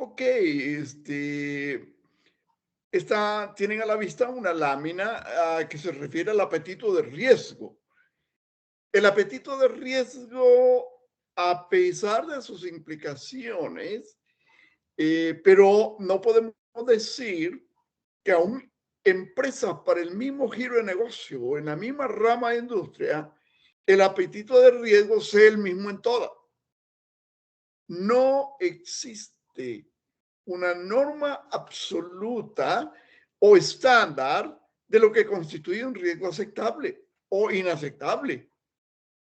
Ok, tienen a la vista una lámina que se refiere al apetito de riesgo. El apetito de riesgo, a pesar de sus implicaciones, pero no podemos decir que aún empresas para el mismo giro de negocio o en la misma rama de industria, el apetito de riesgo sea el mismo en todas. No existe una norma absoluta o estándar de lo que constituye un riesgo aceptable o inaceptable.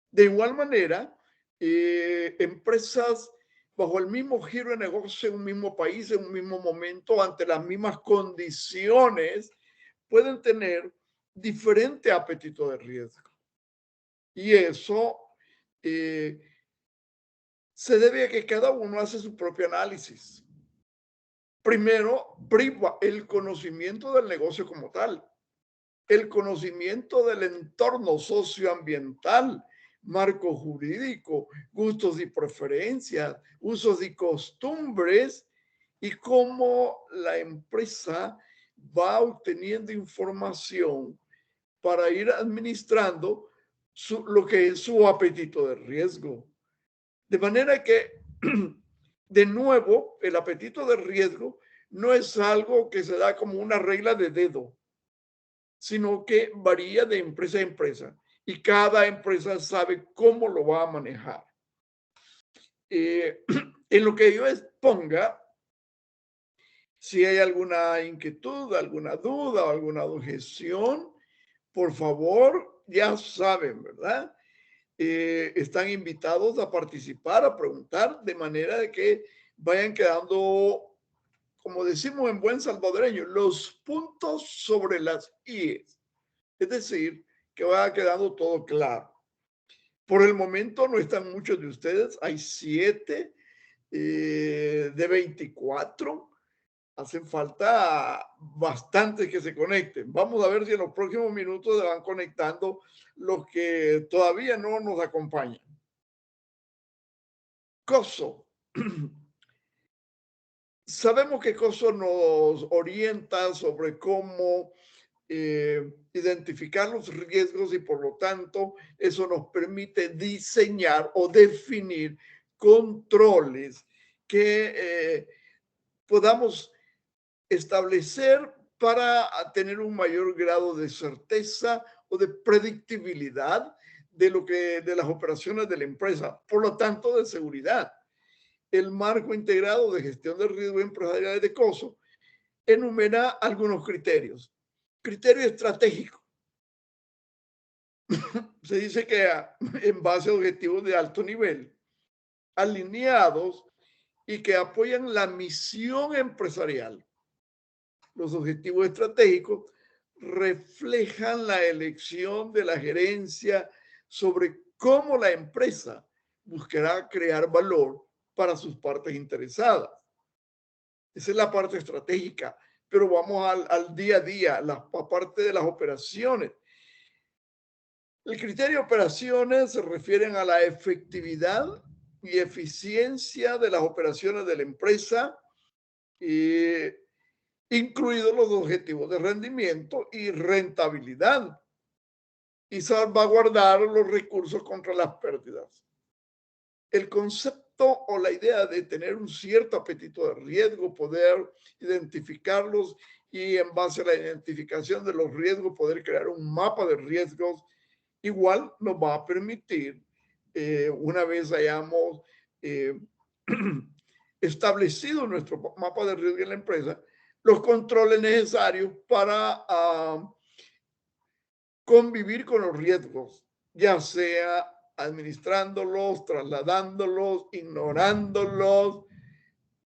De igual manera, empresas bajo el mismo giro de negocio en un mismo país, en un mismo momento, ante las mismas condiciones, pueden tener diferente apetito de riesgo. Y eso eh, se debe a que cada uno hace su propio análisis. Primero, priva el conocimiento del negocio como tal, el conocimiento del entorno socioambiental, marco jurídico, gustos y preferencias, usos y costumbres, y cómo la empresa va obteniendo información para ir administrando lo que es su apetito de riesgo. De manera que, de nuevo, el apetito de riesgo no es algo que se da como una regla de dedo, sino que varía de empresa a empresa y cada empresa sabe cómo lo va a manejar. En lo que yo exponga, si hay alguna inquietud, alguna duda o alguna objeción, por favor, ya saben, ¿verdad? Están invitados a participar, a preguntar, de manera de que vayan quedando, como decimos en buen salvadoreño, los puntos sobre las IES. Es decir, que vaya quedando todo claro. Por el momento no están muchos de ustedes, hay 7 de 24. Hacen falta bastantes que se conecten. Vamos a ver si en los próximos minutos se van conectando los que todavía no nos acompañan. COSO. Sabemos que COSO nos orienta sobre cómo identificar los riesgos y por lo tanto eso nos permite diseñar o definir controles que podamos establecer para tener un mayor grado de certeza o de predictibilidad de las operaciones de la empresa, por lo tanto de seguridad. El marco integrado de gestión de riesgo empresarial de COSO enumera algunos criterios. Criterio estratégico. Se dice que en base a objetivos de alto nivel, alineados y que apoyan la misión empresarial. Los objetivos estratégicos reflejan la elección de la gerencia sobre cómo la empresa buscará crear valor para sus partes interesadas. Esa es la parte estratégica, pero vamos al día a día, la parte de las operaciones. El criterio de operaciones se refieren a la efectividad y eficiencia de las operaciones de la empresa, incluidos los objetivos de rendimiento y rentabilidad, y salvaguardar los recursos contra las pérdidas. El concepto o la idea de tener un cierto apetito de riesgo, poder identificarlos y en base a la identificación de los riesgos poder crear un mapa de riesgos, igual nos va a permitir, una vez hayamos establecido nuestro mapa de riesgo en la empresa, los controles necesarios para convivir con los riesgos, ya sea administrándolos, trasladándolos, ignorándolos,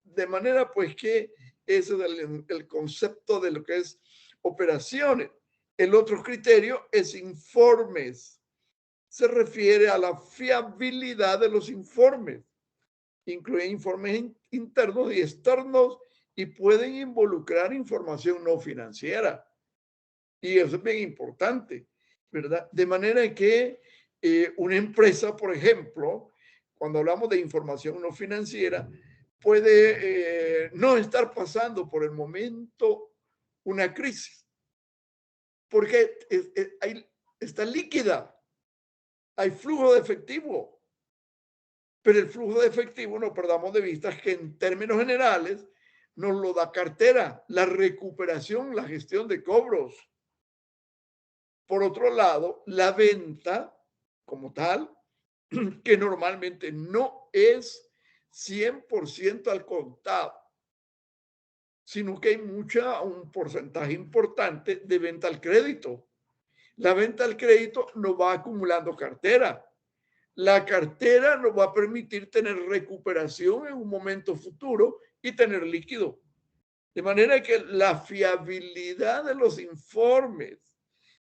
de manera pues que ese es el concepto de lo que es operaciones. El otro criterio es informes. Se refiere a la fiabilidad de los informes. Incluye informes internos y externos y pueden involucrar información no financiera. Y eso es bien importante, ¿verdad? De manera que una empresa, por ejemplo, cuando hablamos de información no financiera, puede no estar pasando por el momento una crisis, porque está líquida, hay flujo de efectivo, pero el flujo de efectivo, no perdamos de vista que en términos generales nos lo da cartera, la recuperación, la gestión de cobros. Por otro lado, la venta como tal, que normalmente no es 100% al contado, sino que hay un porcentaje importante de venta al crédito. La venta al crédito nos va acumulando cartera. La cartera nos va a permitir tener recuperación en un momento futuro y tener líquido. De manera que la fiabilidad de los informes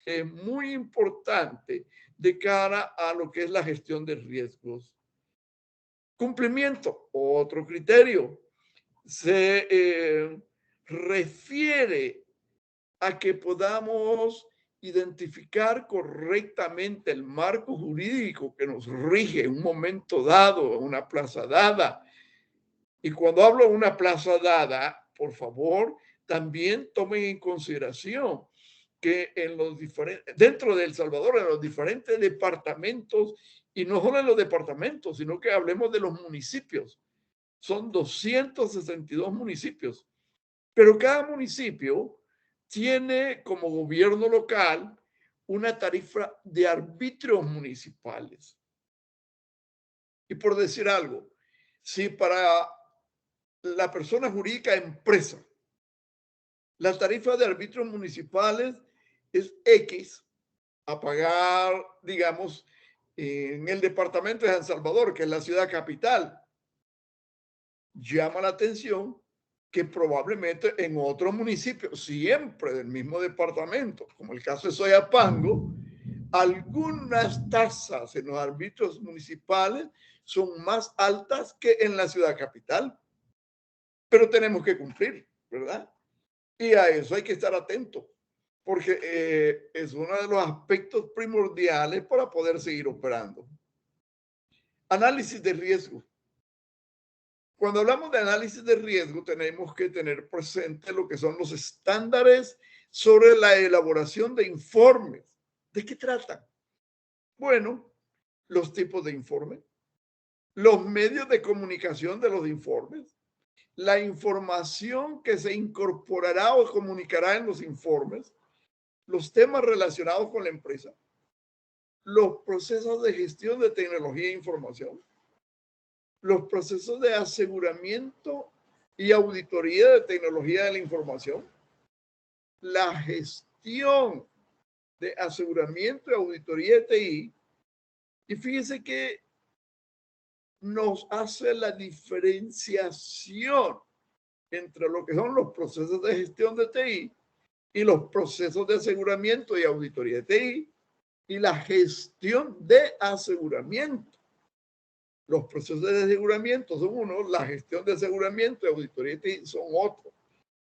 es muy importante de cara a lo que es la gestión de riesgos. Cumplimiento, otro criterio, se refiere a que podamos identificar correctamente el marco jurídico que nos rige en un momento dado, en una plaza dada. Y cuando hablo de una plaza dada, por favor, también tomen en consideración que dentro de El Salvador, en los diferentes departamentos, y no solo en los departamentos, sino que hablemos de los municipios. Son 262 municipios, pero cada municipio tiene como gobierno local una tarifa de arbitrios municipales. Y por decir algo, si para la persona jurídica empresa la tarifa de arbitrios municipales es X a pagar, digamos, en el departamento de San Salvador, que es la ciudad capital, llama la atención que probablemente en otro municipio, siempre del mismo departamento, como el caso de Soyapango, algunas tasas en los arbitrios municipales son más altas que en la ciudad capital. Pero tenemos que cumplir, ¿verdad? Y a eso hay que estar atento, porque es uno de los aspectos primordiales para poder seguir operando. Análisis de riesgo. Cuando hablamos de análisis de riesgo, tenemos que tener presente lo que son los estándares sobre la elaboración de informes. ¿De qué tratan? Bueno, los tipos de informes, los medios de comunicación de los informes, la información que se incorporará o comunicará en los informes, los temas relacionados con la empresa, los procesos de gestión de tecnología e información, los procesos de aseguramiento y auditoría de tecnología de la información, la gestión de aseguramiento y auditoría de TI. Y fíjense que nos hace la diferenciación entre lo que son los procesos de gestión de TI y los procesos de aseguramiento y auditoría de TI y la gestión de aseguramiento. Los procesos de aseguramiento son uno, la gestión de aseguramiento y auditoría de TI son otro.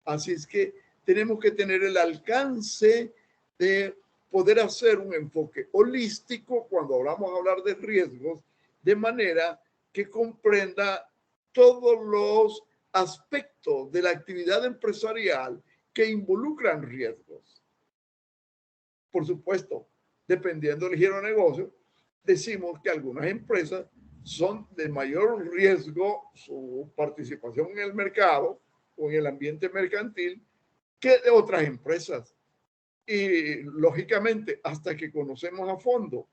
Así es que tenemos que tener el alcance de poder hacer un enfoque holístico cuando hablamos de hablar de riesgos, de manera que comprenda todos los aspectos de la actividad empresarial que involucran riesgos. Por supuesto, dependiendo del giro de negocio, decimos que algunas empresas son de mayor riesgo su participación en el mercado o en el ambiente mercantil que de otras empresas. Y lógicamente, hasta que conocemos a fondo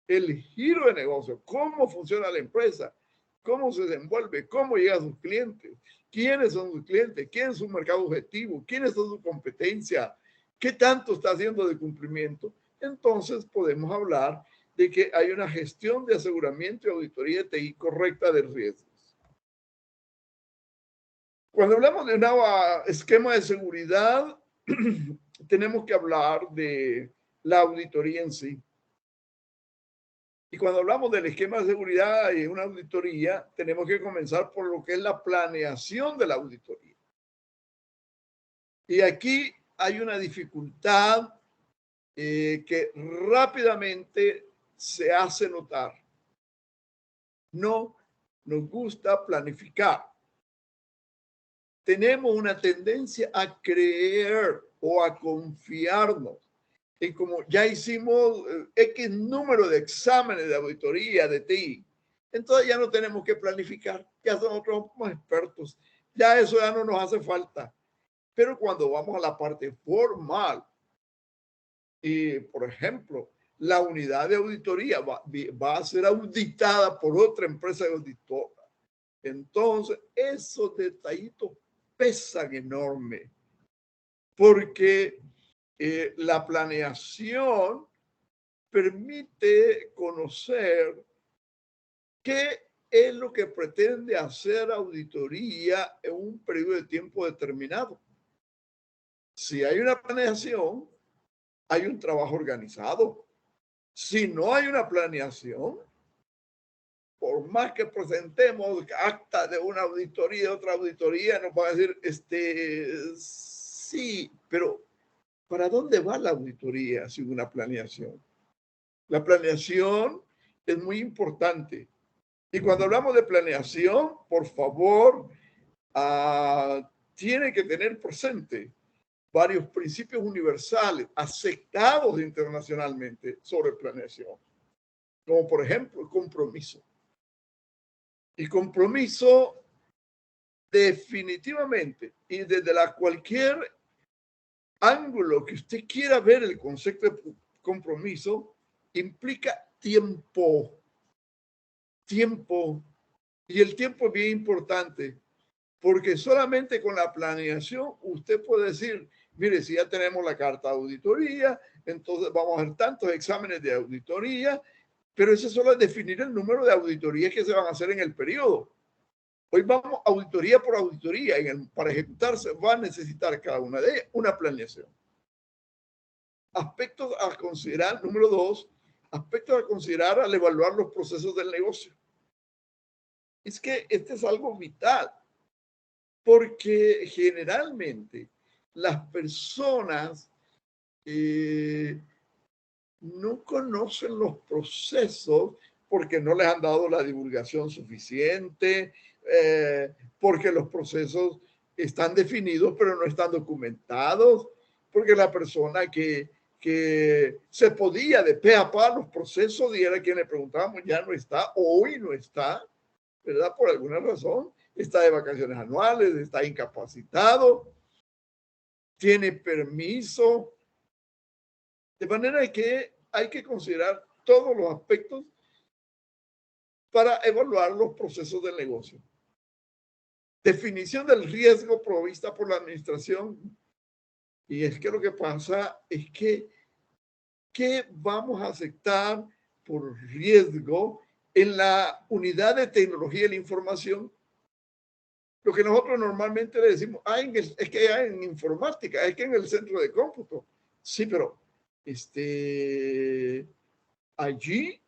el giro de negocio, cómo funciona la empresa, cómo se desenvuelve, cómo llega a sus clientes, quiénes son sus clientes, quién es su mercado objetivo, quiénes son su competencia, qué tanto está haciendo de cumplimiento, entonces podemos hablar de que hay una gestión de aseguramiento y auditoría de TI correcta de riesgos. Cuando hablamos de un esquema de seguridad, tenemos que hablar de la auditoría en sí. Y cuando hablamos del esquema de seguridad y una auditoría, tenemos que comenzar por lo que es la planeación de la auditoría. Y aquí hay una dificultad que rápidamente se hace notar. No nos gusta planificar. tenemos una tendencia a creer o a confiarnos en como ya hicimos X número de exámenes de auditoría de TI. Entonces ya no tenemos que planificar, ya nosotros somos expertos, ya eso ya no nos hace falta. Pero cuando vamos a la parte formal, y por ejemplo, la unidad de auditoría va a ser auditada por otra empresa de auditora. Entonces, esos detallitos pesan enorme, porque la planeación permite conocer qué es lo que pretende hacer auditoría en un periodo de tiempo determinado. Si hay una planeación, hay un trabajo organizado. Si no hay una planeación, por más que presentemos acta de una auditoría, de otra auditoría, nos va a decir, sí, pero ¿para dónde va la auditoría sin una planeación? La planeación es muy importante. Y cuando hablamos de planeación, por favor, tiene que tener presente varios principios universales aceptados internacionalmente sobre planeación, como por ejemplo el compromiso. Y compromiso definitivamente y desde cualquier ángulo que usted quiera ver el concepto de compromiso, implica tiempo. Tiempo. Y el tiempo es bien importante, porque solamente con la planeación usted puede decir, mire, si ya tenemos la carta de auditoría, entonces vamos a hacer tantos exámenes de auditoría, pero eso solo es definir el número de auditorías que se van a hacer en el periodo. Hoy vamos auditoría por auditoría. Para ejecutarse va a necesitar cada una de ellas una planeación. Aspectos a considerar, número 2, aspectos a considerar al evaluar los procesos del negocio. Es que este es algo vital, porque generalmente las personas no conocen los procesos porque no les han dado la divulgación suficiente, porque los procesos están definidos pero no están documentados, porque la persona que se podía de pe a pa los procesos y era quien le preguntábamos ya no está, hoy no está, ¿verdad? Por alguna razón, está de vacaciones anuales, está incapacitado, tiene permiso, de manera que hay que considerar todos los aspectos para evaluar los procesos del negocio. Definición del riesgo provista por la administración. Y es que lo que pasa es que, ¿qué vamos a aceptar por riesgo en la unidad de tecnología de la información? Lo que nosotros normalmente le decimos, es que hay en informática, es que en el centro de cómputo. Sí, pero allí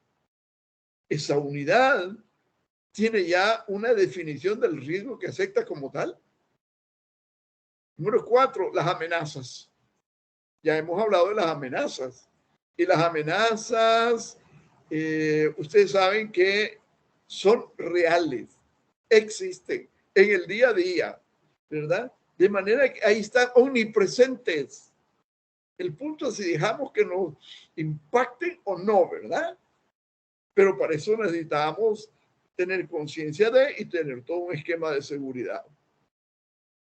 esa unidad tiene ya una definición del riesgo que acepta como tal. Número 4, las amenazas. Ya hemos hablado de las amenazas. Y las amenazas, ustedes saben que son reales, existen en el día a día, ¿verdad? De manera que ahí están omnipresentes. El punto es si dejamos que nos impacten o no, ¿verdad? Pero para eso necesitamos tener conciencia de y tener todo un esquema de seguridad.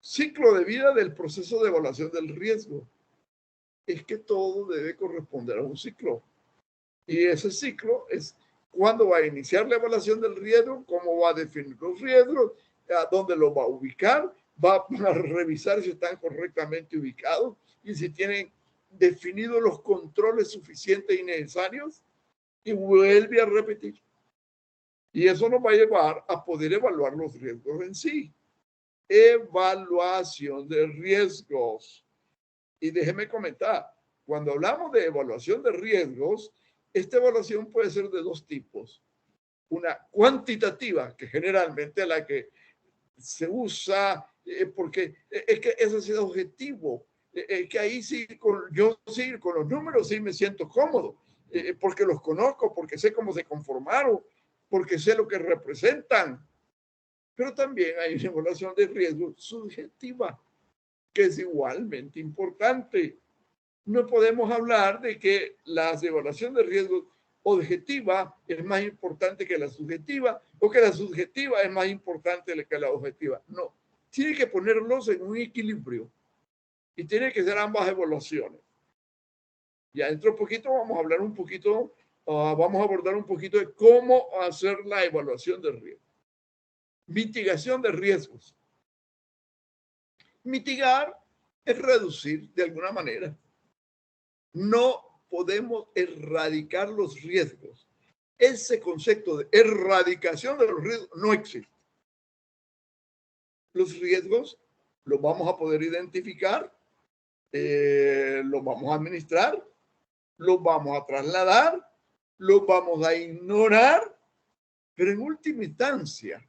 Ciclo de vida del proceso de evaluación del riesgo. Es que todo debe corresponder a un ciclo. Y ese ciclo es cuándo va a iniciar la evaluación del riesgo, cómo va a definir los riesgos, a dónde lo va a ubicar, va a revisar si están correctamente ubicados y si tienen definidos los controles suficientes y necesarios, y vuelve a repetir. Y eso nos va a llevar a poder evaluar los riesgos en sí. Evaluación de riesgos. Y déjeme comentar, cuando hablamos de evaluación de riesgos, esta evaluación puede ser de dos tipos. Una cuantitativa, que generalmente es la que se usa porque es que ese es el objetivo. Que ahí sí, yo sí, con los números sí me siento cómodo, porque los conozco, porque sé cómo se conformaron, porque sé lo que representan. Pero también hay una evaluación de riesgo subjetiva, que es igualmente importante. No podemos hablar de que la evaluación de riesgo objetiva es más importante que la subjetiva o que la subjetiva es más importante que la objetiva. No, tiene que ponerlos en un equilibrio y tiene que ser ambas evaluaciones. Ya dentro de poquito vamos a hablar un poquito, vamos a abordar un poquito de cómo hacer la evaluación de riesgo. Mitigación de riesgos. Mitigar es reducir de alguna manera. No podemos erradicar los riesgos. Ese concepto de erradicación de los riesgos no existe. Los riesgos los vamos a poder identificar, los vamos a administrar, los vamos a trasladar, los vamos a ignorar, pero en última instancia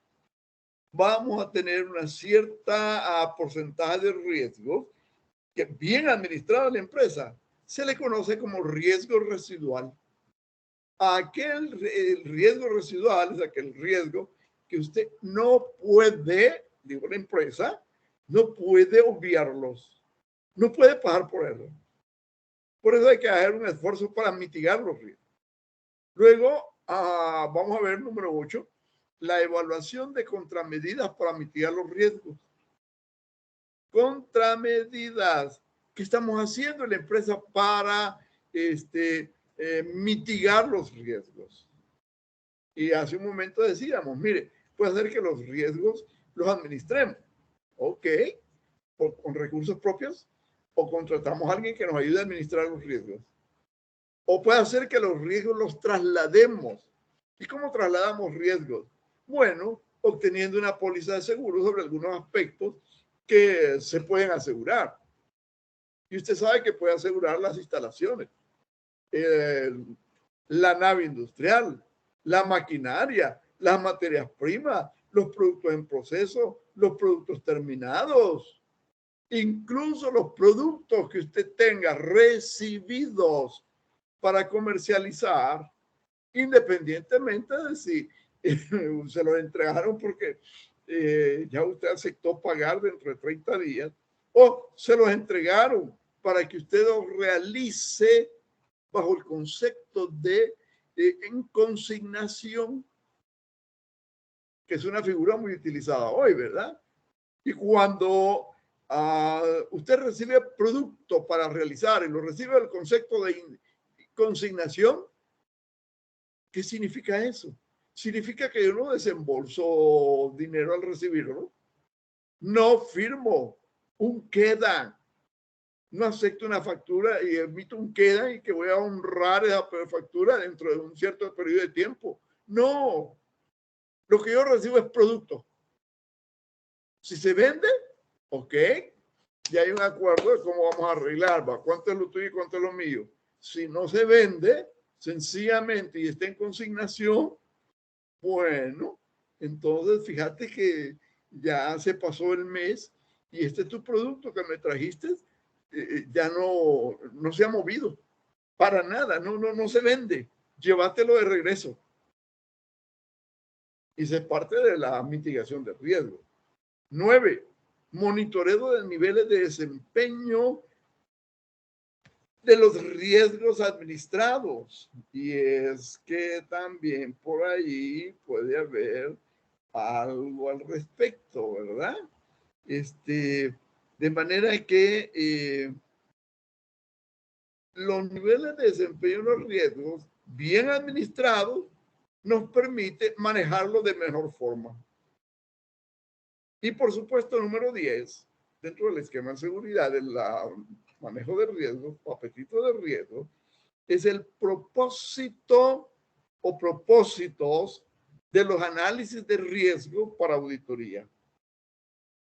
vamos a tener una cierta porcentaje de riesgos que bien administrada la empresa se le conoce como riesgo residual. Aquel riesgo residual es aquel riesgo que usted no puede, digo la empresa, no puede obviarlos, no puede pagar por eso. Por eso hay que hacer un esfuerzo para mitigar los riesgos. Luego, vamos a ver número 8, la evaluación de contramedidas para mitigar los riesgos. Contramedidas. ¿Qué estamos haciendo en la empresa para mitigar los riesgos? Y hace un momento decíamos, mire, puede ser que los riesgos los administremos. Ok, con recursos propios, o contratamos a alguien que nos ayude a administrar los riesgos. O puede ser que los riesgos los traslademos. ¿Y cómo trasladamos riesgos? Bueno, obteniendo una póliza de seguro sobre algunos aspectos que se pueden asegurar. Y usted sabe que puede asegurar las instalaciones, la nave industrial, la maquinaria, las materias primas, los productos en proceso, los productos terminados, incluso los productos que usted tenga recibidos para comercializar, independientemente de si se los entregaron porque ya usted aceptó pagar dentro de 30 días o se los entregaron para que usted los realice bajo el concepto de en consignación, que es una figura muy utilizada hoy, ¿verdad? Y cuando usted recibe producto para realizar y lo recibe el concepto de consignación, ¿qué significa eso? Significa que yo no desembolso dinero al recibirlo, no firmo un queda, no acepto una factura y emito un queda y que voy a honrar esa factura dentro de un cierto periodo de tiempo. No, lo que yo recibo es producto. Si se vende, ok, ya hay un acuerdo de cómo vamos a arreglar, ¿va? ¿Cuánto es lo tuyo y cuánto es lo mío? Si no se vende, sencillamente y está en consignación, bueno, entonces fíjate que ya se pasó el mes y este es tu producto que me trajiste, ya no se ha movido para nada, no se vende. Llévatelo de regreso. Y se parte de la mitigación de riesgo. 9, monitoreo de niveles de desempeño de los riesgos administrados. Y es que también por ahí puede haber algo al respecto, ¿verdad? De manera que los niveles de desempeño de los riesgos bien administrados nos permite manejarlo de mejor forma. Y por supuesto, número 10, dentro del esquema de seguridad del manejo de riesgos o apetito de riesgo, es el propósito o propósitos de los análisis de riesgo para auditoría.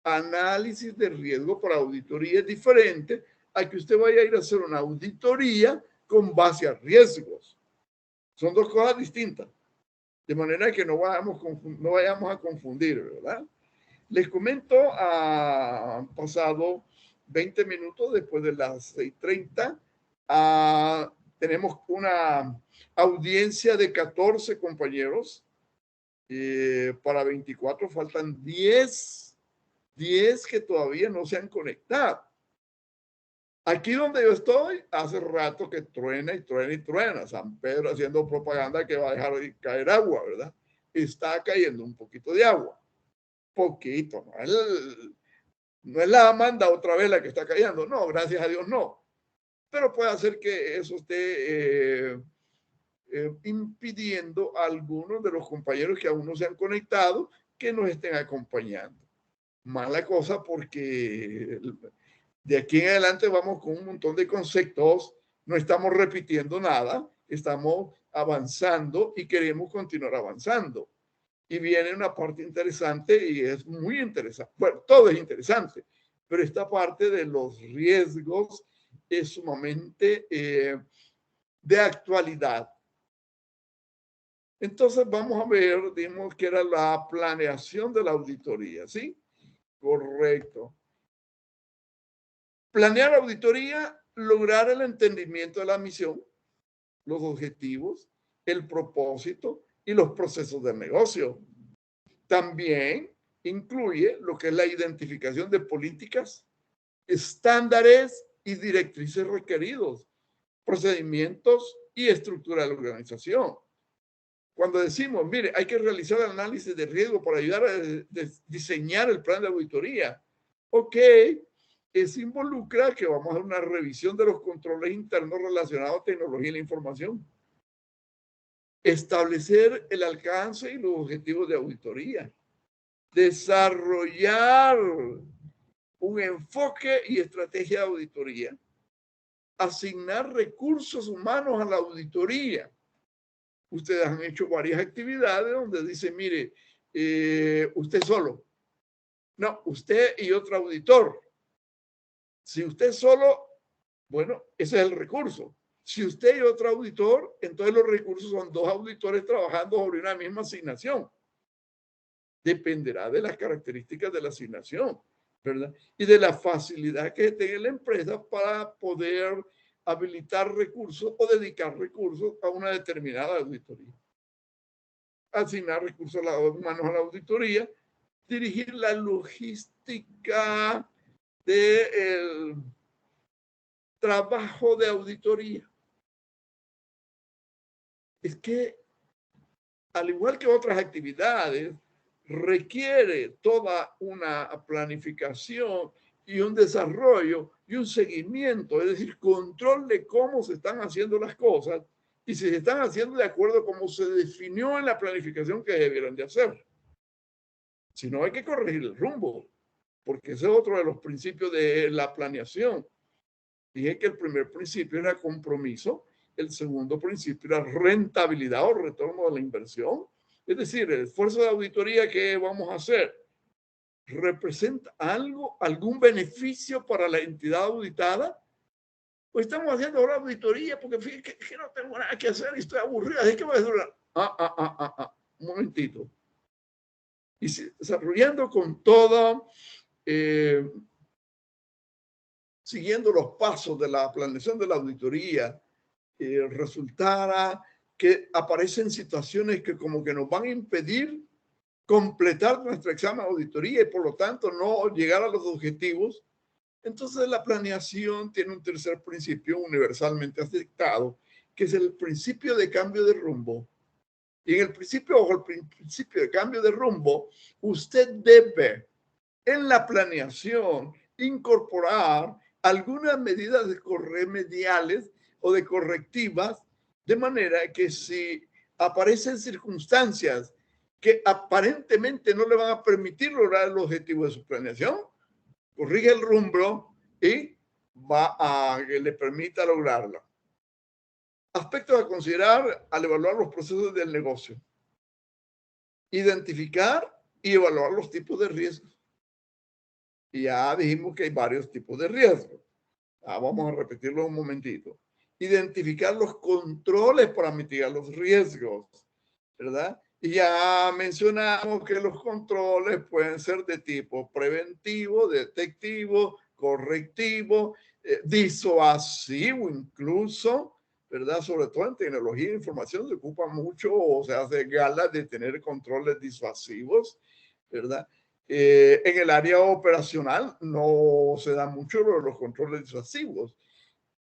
Análisis de riesgo para auditoría es diferente a que usted vaya a ir a hacer una auditoría con base a riesgos. Son dos cosas distintas. De manera que no vayamos a confundir, ¿verdad? Les comento, han pasado 20 minutos después de las 6:30. Tenemos una audiencia de 14 compañeros Para 24 faltan 10 que todavía no se han conectado. Aquí donde yo estoy, hace rato que truena y truena y truena. San Pedro haciendo propaganda que va a dejar de caer agua, ¿verdad? Está cayendo un poquito de agua. Poquito, no es la Amanda otra vez la que está cayendo. No, gracias a Dios no. Pero puede hacer que eso esté impidiendo a algunos de los compañeros que aún no se han conectado que nos estén acompañando. Mala cosa porque de aquí en adelante vamos con un montón de conceptos, no estamos repitiendo nada, estamos avanzando y queremos continuar avanzando. Y viene una parte interesante y es muy interesante. Bueno, todo es interesante, pero esta parte de los riesgos es sumamente de actualidad. Entonces vamos a ver, dimos que era la planeación de la auditoría, ¿sí? Correcto. Planear auditoría, lograr el entendimiento de la misión, los objetivos, el propósito y los procesos del negocio. También incluye lo que es la identificación de políticas, estándares y directrices requeridos, procedimientos y estructura de la organización. Cuando decimos, mire, hay que realizar el análisis de riesgo para ayudar a diseñar el plan de auditoría. Ok, eso involucra que vamos a hacer una revisión de los controles internos relacionados a tecnología y la información. Establecer el alcance y los objetivos de auditoría. Desarrollar un enfoque y estrategia de auditoría. Asignar recursos humanos a la auditoría. Ustedes han hecho varias actividades donde dice, mire, usted solo. No, usted y otro auditor. Si usted solo, bueno, ese es el recurso. Si usted y otro auditor, entonces los recursos son 2 auditores trabajando sobre una misma asignación. Dependerá de las características de la asignación, ¿verdad? Y de la facilidad que tenga la empresa para poder habilitar recursos o dedicar recursos a una determinada auditoría. Asignar recursos humanos a la auditoría, dirigir la logística del trabajo de auditoría. Es que, al igual que otras actividades, requiere toda una planificación y un desarrollo y un seguimiento, es decir, control de cómo se están haciendo las cosas y si se están haciendo de acuerdo a cómo se definió en la planificación que debieron de hacer. Si no, hay que corregir el rumbo, porque ese es otro de los principios de la planeación. Dije que el primer principio era compromiso, el segundo principio era rentabilidad o retorno de la inversión. Es decir, el esfuerzo de auditoría que vamos a hacer representa algún beneficio para la entidad auditada. Pues estamos haciendo ahora auditoría porque fíjate que no tengo nada que hacer y estoy aburrido. Así que voy a decir, un momentito. Y desarrollando con todo, siguiendo los pasos de la planeación de la auditoría, resultara que aparecen situaciones que como que nos van a impedir completar nuestro examen de auditoría y por lo tanto no llegar a los objetivos. Entonces la planeación tiene un tercer principio universalmente aceptado, que es el principio de cambio de rumbo. Y en el principio de cambio de rumbo, usted debe en la planeación incorporar algunas medidas remediales o de correctivas, de manera que si aparecen circunstancias que aparentemente no le van a permitir lograr el objetivo de su planeación, corrige el rumbo y va a que le permita lograrlo. Aspectos a considerar al evaluar los procesos del negocio. Identificar y evaluar los tipos de riesgos. Y ya dijimos que hay varios tipos de riesgos. Vamos a repetirlo un momentito. Identificar los controles para mitigar los riesgos, ¿verdad? Y ya mencionamos que los controles pueden ser de tipo preventivo, detectivo, correctivo, disuasivo incluso, ¿verdad? Sobre todo en tecnología e información se ocupa mucho, o se hace gala de tener controles disuasivos, ¿verdad? En el área operacional no se da mucho los controles disuasivos.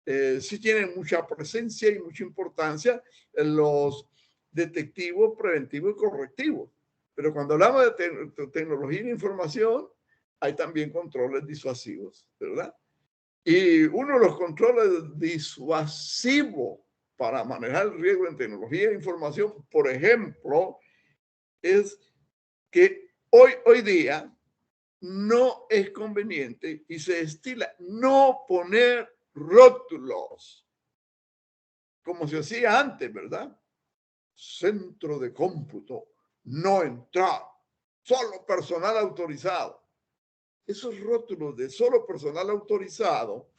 Sí tienen mucha presencia y mucha importancia en los detectivos preventivos y correctivos. Pero cuando hablamos de tecnología e información, hay también controles disuasivos, ¿verdad? Y uno de los controles disuasivos para manejar el riesgo en tecnología e información, por ejemplo, es que hoy día no es conveniente y se estila no poner rótulos como se hacía antes, ¿verdad? Centro de cómputo, no entrar, solo personal autorizado. Esos rótulos de solo personal autorizado,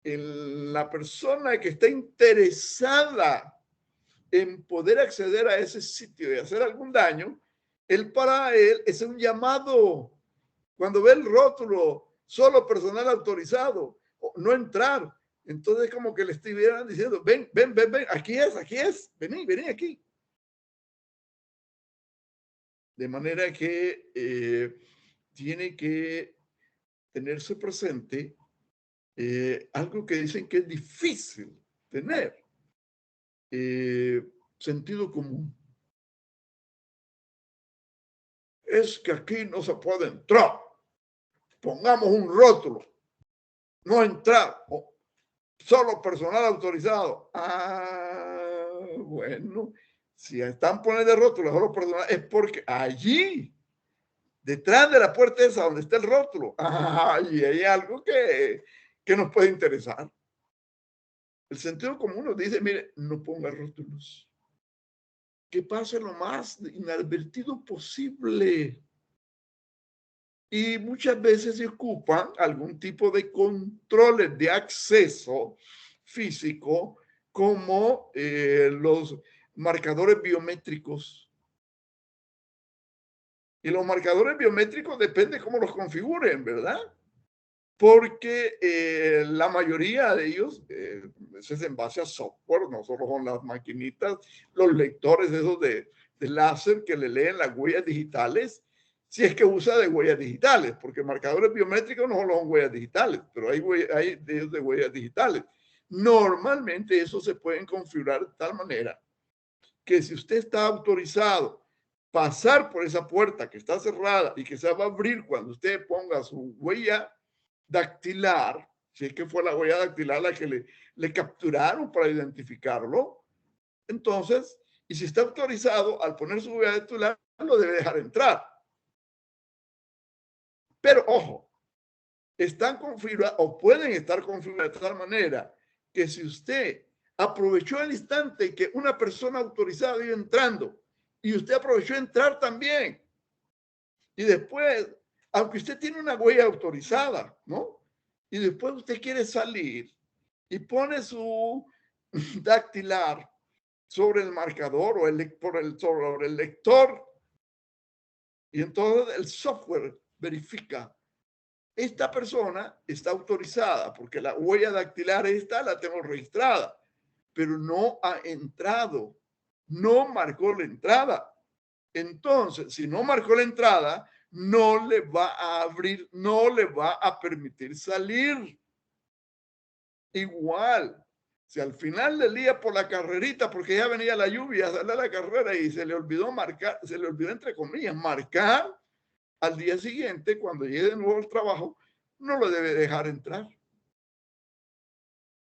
la persona que está interesada en poder acceder a ese sitio y hacer algún daño, para él es un llamado. Cuando ve el rótulo, solo personal autorizado, no entrar, entonces como que le estuvieran diciendo, ven, aquí es, vení aquí. De manera que tiene que tenerse presente algo que dicen que es difícil tener, sentido común. Es que aquí no se puede entrar. Pongamos un rótulo. No entrar. Solo personal autorizado. Bueno. Si están poniendo rótulos solo personal, es porque allí, detrás de la puerta esa donde está el rótulo, y hay algo que nos puede interesar. El sentido común nos dice, mire, no ponga rótulos. Que pase lo más inadvertido posible. Y muchas veces se ocupan algún tipo de controles de acceso físico, como los marcadores biométricos. Y los marcadores biométricos depende cómo los configuren, ¿verdad? Porque la mayoría de ellos es en base a software, no solo son las maquinitas, los lectores esos de láser que le leen las huellas digitales, si es que usa de huellas digitales, porque marcadores biométricos no solo son huellas digitales, pero hay de ellos de huellas digitales. Normalmente eso se pueden configurar de tal manera que si usted está autorizado pasar por esa puerta que está cerrada y que se va a abrir cuando usted ponga su huella dactilar, si es que fue la huella dactilar la que le capturaron para identificarlo, entonces, y si está autorizado, al poner su huella dactilar, lo debe dejar entrar. Pero ojo, están configurados o pueden estar configurados de tal manera que si usted aprovechó el instante que una persona autorizada iba entrando y usted aprovechó entrar también, y después, aunque usted tiene una huella autorizada, ¿no? Y después usted quiere salir y pone su dactilar sobre el marcador o sobre el lector, y entonces el software verifica, esta persona está autorizada porque la huella dactilar esta la tengo registrada, pero no ha entrado, no marcó la entrada. Entonces, si no marcó la entrada, no le va a abrir, no le va a permitir salir. Igual, si al final del día por la carrerita, porque ya venía la lluvia, sale a la carrera y se le olvidó marcar, se le olvidó entre comillas marcar, al día siguiente, cuando llegue de nuevo al trabajo, no lo debe dejar entrar.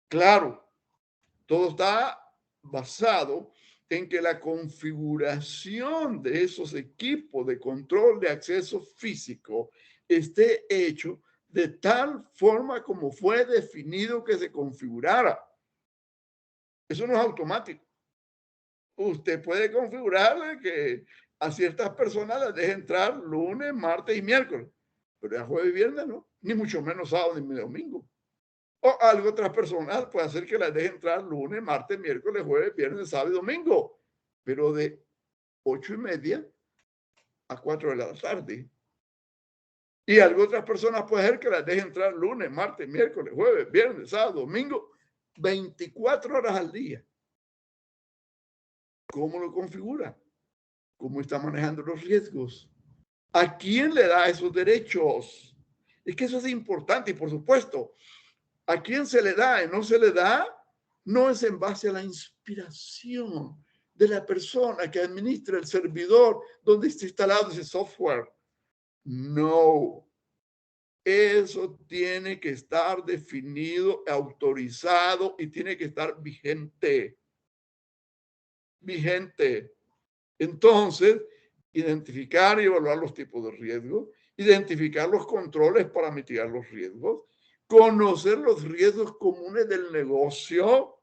Claro, todo está basado en que la configuración de esos equipos de control de acceso físico esté hecho de tal forma como fue definido que se configurara. Eso no es automático. Usted puede configurar que a ciertas personas las deje entrar lunes, martes y miércoles, pero ya jueves y viernes no, ni mucho menos sábado ni domingo. O algo otras personas puede hacer que las deje entrar lunes, martes, miércoles, jueves, viernes, sábado y domingo, pero de 8:30 a 4 de la tarde. Y algo otras personas puede hacer que las deje entrar lunes, martes, miércoles, jueves, viernes, sábado, domingo, 24 horas al día. ¿Cómo lo configura? ¿Cómo está manejando los riesgos? ¿A quién le da esos derechos? Es que eso es importante y por supuesto, ¿a quién se le da y no se le da? No es en base a la inspiración de la persona que administra el servidor donde está instalado ese software. No. Eso tiene que estar definido, autorizado y tiene que estar vigente. Vigente. Entonces, identificar y evaluar los tipos de riesgo, identificar los controles para mitigar los riesgos, conocer los riesgos comunes del negocio,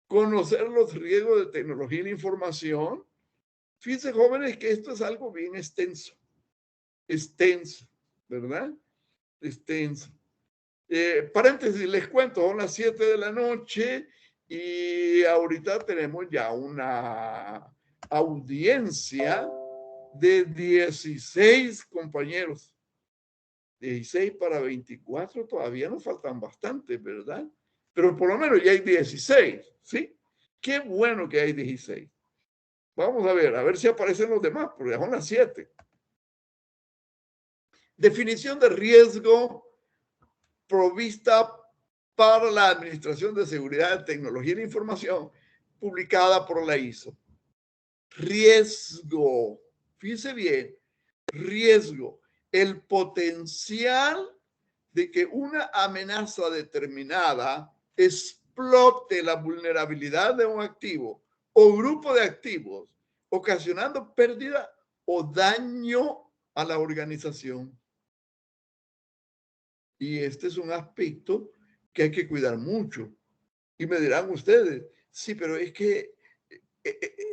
conocer los riesgos de tecnología y la información. Fíjense, jóvenes, que esto es algo bien extenso, ¿verdad? Extenso. Paréntesis, les cuento, son las 7 de la noche y ahorita tenemos ya una audiencia de 16 compañeros. 16 para 24, todavía nos faltan bastantes, ¿verdad? Pero por lo menos ya hay 16, ¿sí? Qué bueno que hay 16. Vamos a ver si aparecen los demás, porque ya son las 7. Definición de riesgo provista para la Administración de Seguridad, Tecnología y la Información, publicada por la ISO. Riesgo, fíjese bien, riesgo, el potencial de que una amenaza determinada explote la vulnerabilidad de un activo o grupo de activos, ocasionando pérdida o daño a la organización. Y este es un aspecto que hay que cuidar mucho. Y me dirán ustedes, sí, pero es que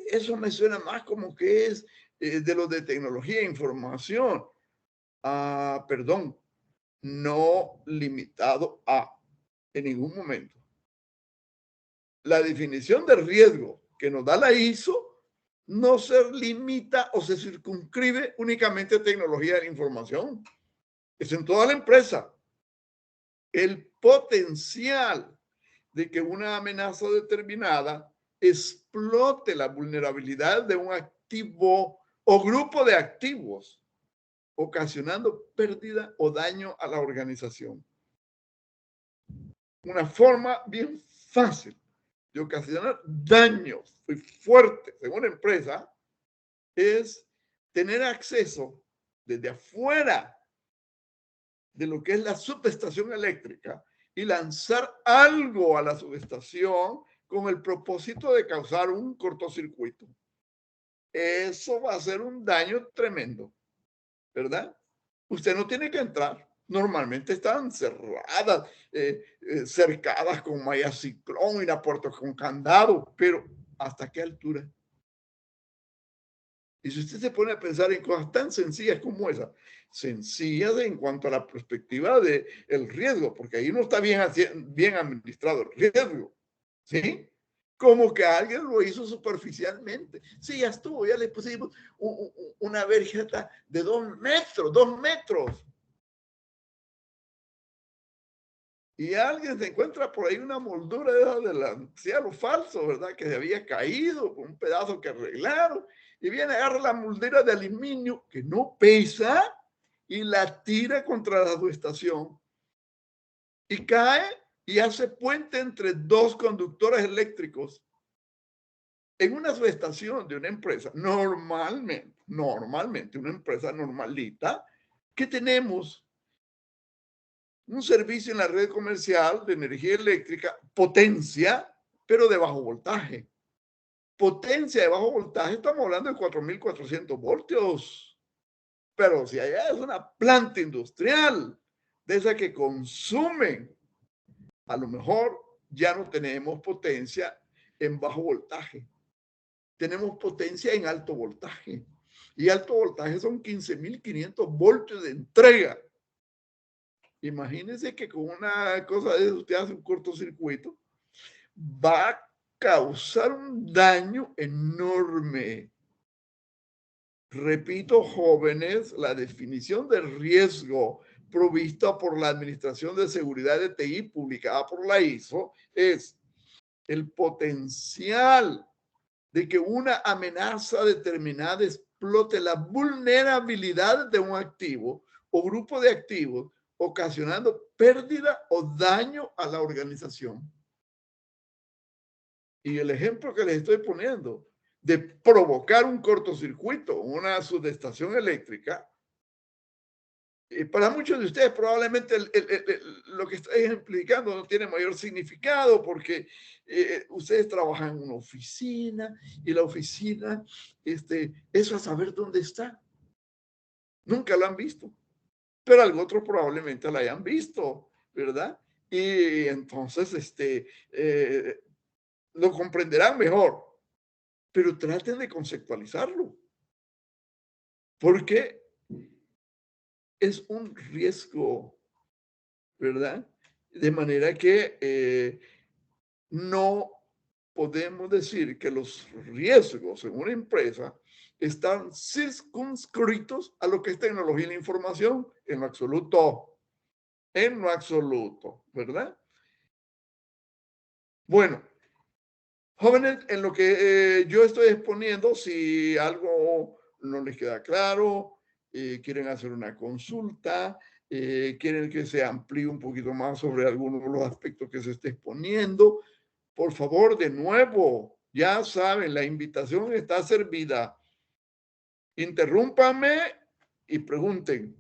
eso me suena más como que es de lo de tecnología e información. Perdón, no limitado a, en ningún momento. La definición de riesgo que nos da la ISO no se limita o se circunscribe únicamente a tecnología de la información. Es en toda la empresa. El potencial de que una amenaza determinada explote la vulnerabilidad de un activo o grupo de activos, ocasionando pérdida o daño a la organización. Una forma bien fácil de ocasionar daños muy fuertes en una empresa es tener acceso desde afuera de lo que es la subestación eléctrica y lanzar algo a la subestación con el propósito de causar un cortocircuito. Eso va a ser un daño tremendo, ¿verdad? Usted no tiene que entrar. Normalmente están cerradas, cercadas con malla ciclón y la puerta con candado, pero ¿hasta qué altura? Y si usted se pone a pensar en cosas tan sencillas como esa, sencillas en cuanto a la perspectiva del riesgo, porque ahí no está bien administrado el riesgo, ¿sí? Como que alguien lo hizo superficialmente. Sí, ya estuvo, ya le pusimos una verja de 2 metros, 2 metros. Y alguien se encuentra por ahí una moldura del cielo falso, ¿verdad? Que se había caído con un pedazo que arreglaron. Y viene, agarra la moldura de aluminio que no pesa y la tira contra la subestación. Y cae y hace puente entre 2 conductores eléctricos. En una subestación de una empresa, normalmente una empresa normalita, que tenemos un servicio en la red comercial de energía eléctrica, potencia, pero de bajo voltaje. Potencia de bajo voltaje, estamos hablando de 4.400 voltios. Pero si allá es una planta industrial, de esa que consumen, a lo mejor ya no tenemos potencia en bajo voltaje. Tenemos potencia en alto voltaje. Y alto voltaje son 15.500 voltios de entrega. Imagínense que con una cosa de eso usted hace un cortocircuito, va a causar un daño enorme. Repito, jóvenes, la definición de riesgo provista por la Administración de Seguridad de TI, publicada por la ISO, es el potencial de que una amenaza determinada explote la vulnerabilidad de un activo o grupo de activos, ocasionando pérdida o daño a la organización. Y el ejemplo que les estoy poniendo de provocar un cortocircuito, una subestación eléctrica, para muchos de ustedes probablemente lo que estoy explicando no tiene mayor significado porque ustedes trabajan en una oficina y la oficina, eso a saber dónde está. Nunca la han visto, pero algo otro probablemente la hayan visto, ¿verdad? Y entonces lo comprenderán mejor, pero traten de conceptualizarlo, porque es un riesgo, ¿verdad? De manera que no podemos decir que los riesgos en una empresa están circunscritos a lo que es tecnología y la información, en lo absoluto, ¿verdad? Bueno, jóvenes, en lo que yo estoy exponiendo, si algo no les queda claro, quieren hacer una consulta, quieren que se amplíe un poquito más sobre algunos de los aspectos que se esté exponiendo, por favor, de nuevo, ya saben, la invitación está servida. Interrúmpanme y pregunten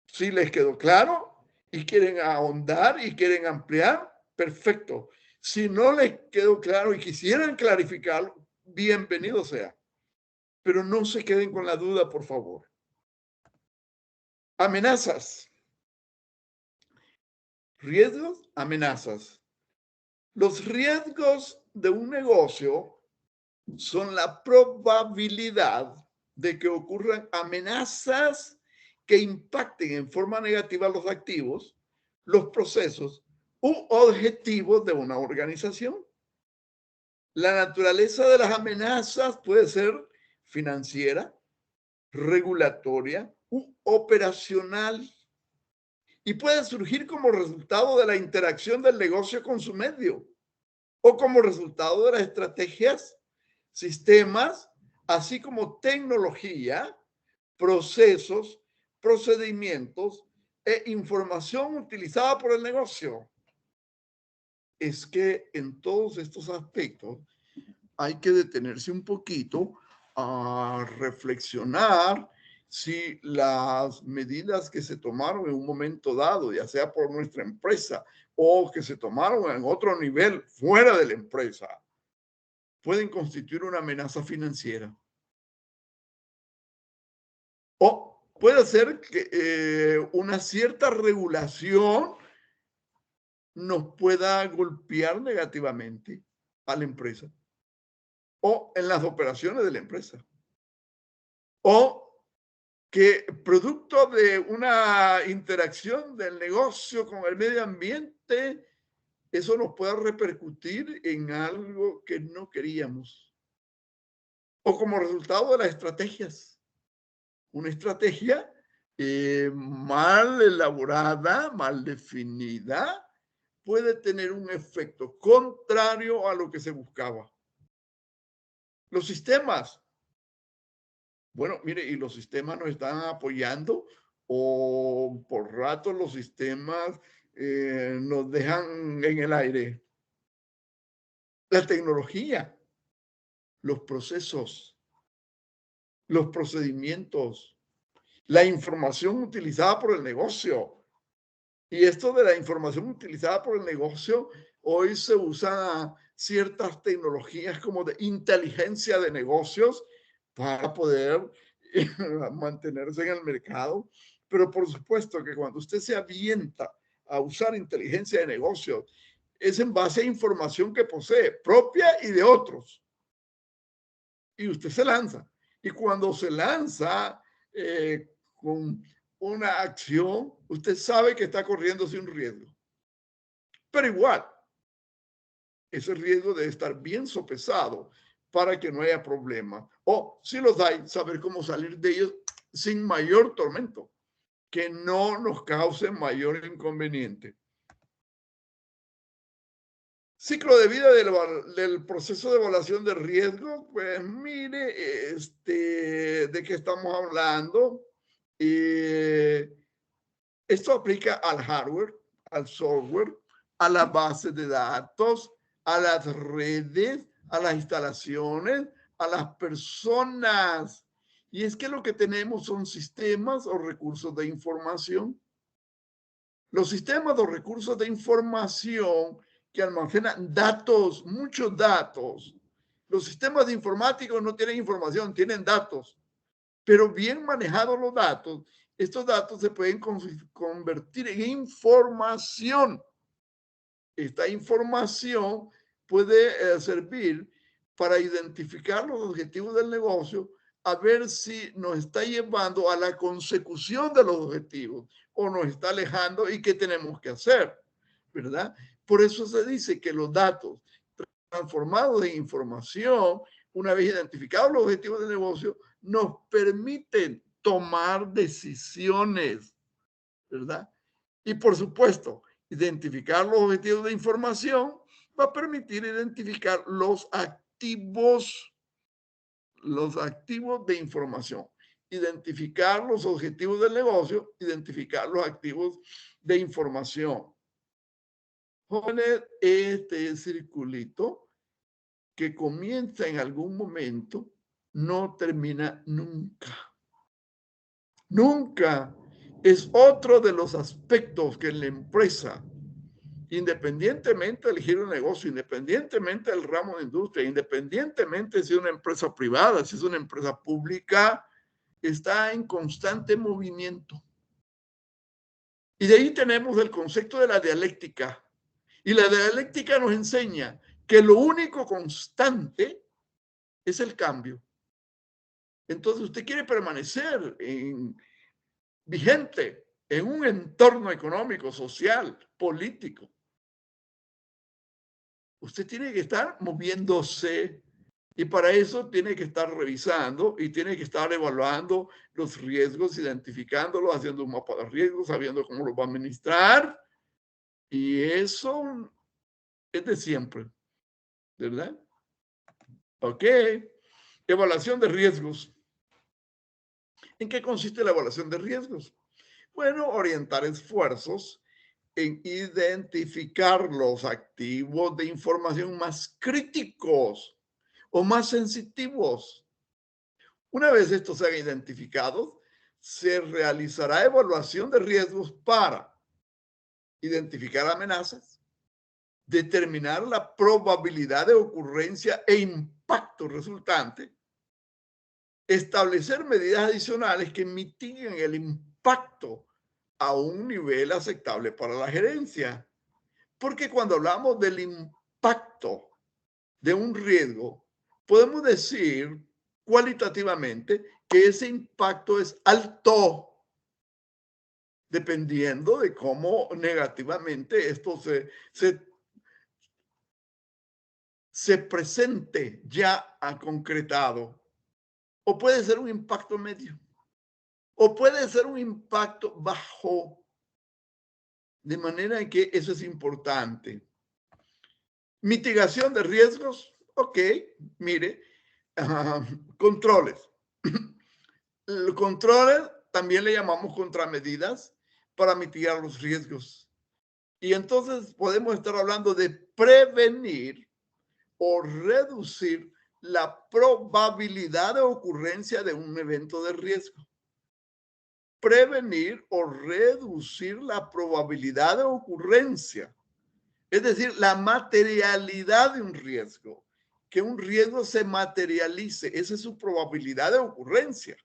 si les quedó claro y quieren ahondar y quieren ampliar. Perfecto. Si no les quedó claro y quisieran clarificarlo, bienvenido sea. Pero no se queden con la duda, por favor. Amenazas. Riesgos, amenazas. Los riesgos de un negocio son la probabilidad de que ocurran amenazas que impacten en forma negativa los activos, los procesos u objetivos de una organización. La naturaleza de las amenazas puede ser financiera, regulatoria u operacional y puede surgir como resultado de la interacción del negocio con su medio o como resultado de las estrategias, sistemas, así como tecnología, procesos, procedimientos e información utilizada por el negocio. Es que en todos estos aspectos hay que detenerse un poquito a reflexionar si las medidas que se tomaron en un momento dado, ya sea por nuestra empresa o que se tomaron en otro nivel fuera de la empresa, pueden constituir una amenaza financiera. O puede ser que una cierta regulación nos pueda golpear negativamente a la empresa o en las operaciones de la empresa. O que producto de una interacción del negocio con el medio ambiente, eso nos pueda repercutir en algo que no queríamos. O como resultado de las estrategias. Una estrategia mal elaborada, mal definida, puede tener un efecto contrario a lo que se buscaba. Los sistemas. Bueno, mire, y los sistemas nos están apoyando o por rato los sistemas nos dejan en el aire. La tecnología, los procesos, los procedimientos, la información utilizada por el negocio. Y esto de la información utilizada por el negocio, hoy se usan ciertas tecnologías como de inteligencia de negocios para poder mantenerse en el mercado. Pero por supuesto que cuando usted se avienta a usar inteligencia de negocios, es en base a información que posee, propia y de otros. Y usted se lanza. Y cuando se lanza con una acción, usted sabe que está corriéndose un riesgo. Pero igual, ese riesgo debe estar bien sopesado para que no haya problema. O si los hay, saber cómo salir de ellos sin mayor tormento, que no nos cause mayor inconveniente. Ciclo de vida del proceso de evaluación de riesgo, pues mire, de qué estamos hablando. Esto aplica al hardware, al software, a la base de datos, a las redes, a las instalaciones, a las personas. Y es que lo que tenemos son sistemas o recursos de información. Los sistemas o recursos de información que almacenan datos, muchos datos. Los sistemas informáticos no tienen información, tienen datos. Pero bien manejados los datos, estos datos se pueden convertir en información. Esta información puede servir para identificar los objetivos del negocio, a ver si nos está llevando a la consecución de los objetivos o nos está alejando y qué tenemos que hacer, ¿verdad? Por eso se dice que los datos transformados en información, una vez identificados los objetivos del negocio, nos permiten tomar decisiones, ¿verdad? Y por supuesto, identificar los objetivos de información va a permitir identificar los activos de información, identificar los objetivos del negocio, identificar los activos de información. Jóvenes, este circulito que comienza en algún momento no termina nunca. Nunca. Es otro de los aspectos que en la empresa, independientemente del giro de negocio, independientemente del ramo de industria, independientemente si es una empresa privada, si es una empresa pública, está en constante movimiento. Y de ahí tenemos el concepto de la dialéctica. Y la dialéctica nos enseña que lo único constante es el cambio. Entonces, usted quiere permanecer vigente en un entorno económico, social, político. Usted tiene que estar moviéndose y para eso tiene que estar revisando y tiene que estar evaluando los riesgos, identificándolos, haciendo un mapa de riesgos, sabiendo cómo los va a administrar. Y eso es de siempre, ¿verdad? Ok. Evaluación de riesgos. ¿En qué consiste la evaluación de riesgos? Bueno, orientar esfuerzos en identificar los activos de información más críticos o más sensitivos. Una vez estos sean identificados, se realizará evaluación de riesgos para identificar amenazas, determinar la probabilidad de ocurrencia e impacto resultante, establecer medidas adicionales que mitiguen el impacto a un nivel aceptable para la gerencia. Porque cuando hablamos del impacto de un riesgo, podemos decir cualitativamente que ese impacto es alto, dependiendo de cómo negativamente esto se presente ya concretado. O puede ser un impacto medio, o puede ser un impacto bajo, de manera que eso es importante. Mitigación de riesgos, ok, mire, controles. Los controles también le llamamos contramedidas para mitigar los riesgos. Y entonces podemos estar hablando de prevenir o reducir la probabilidad de ocurrencia de un evento de riesgo. Prevenir o reducir la probabilidad de ocurrencia, es decir, la materialidad de un riesgo, que un riesgo se materialice, esa es su probabilidad de ocurrencia.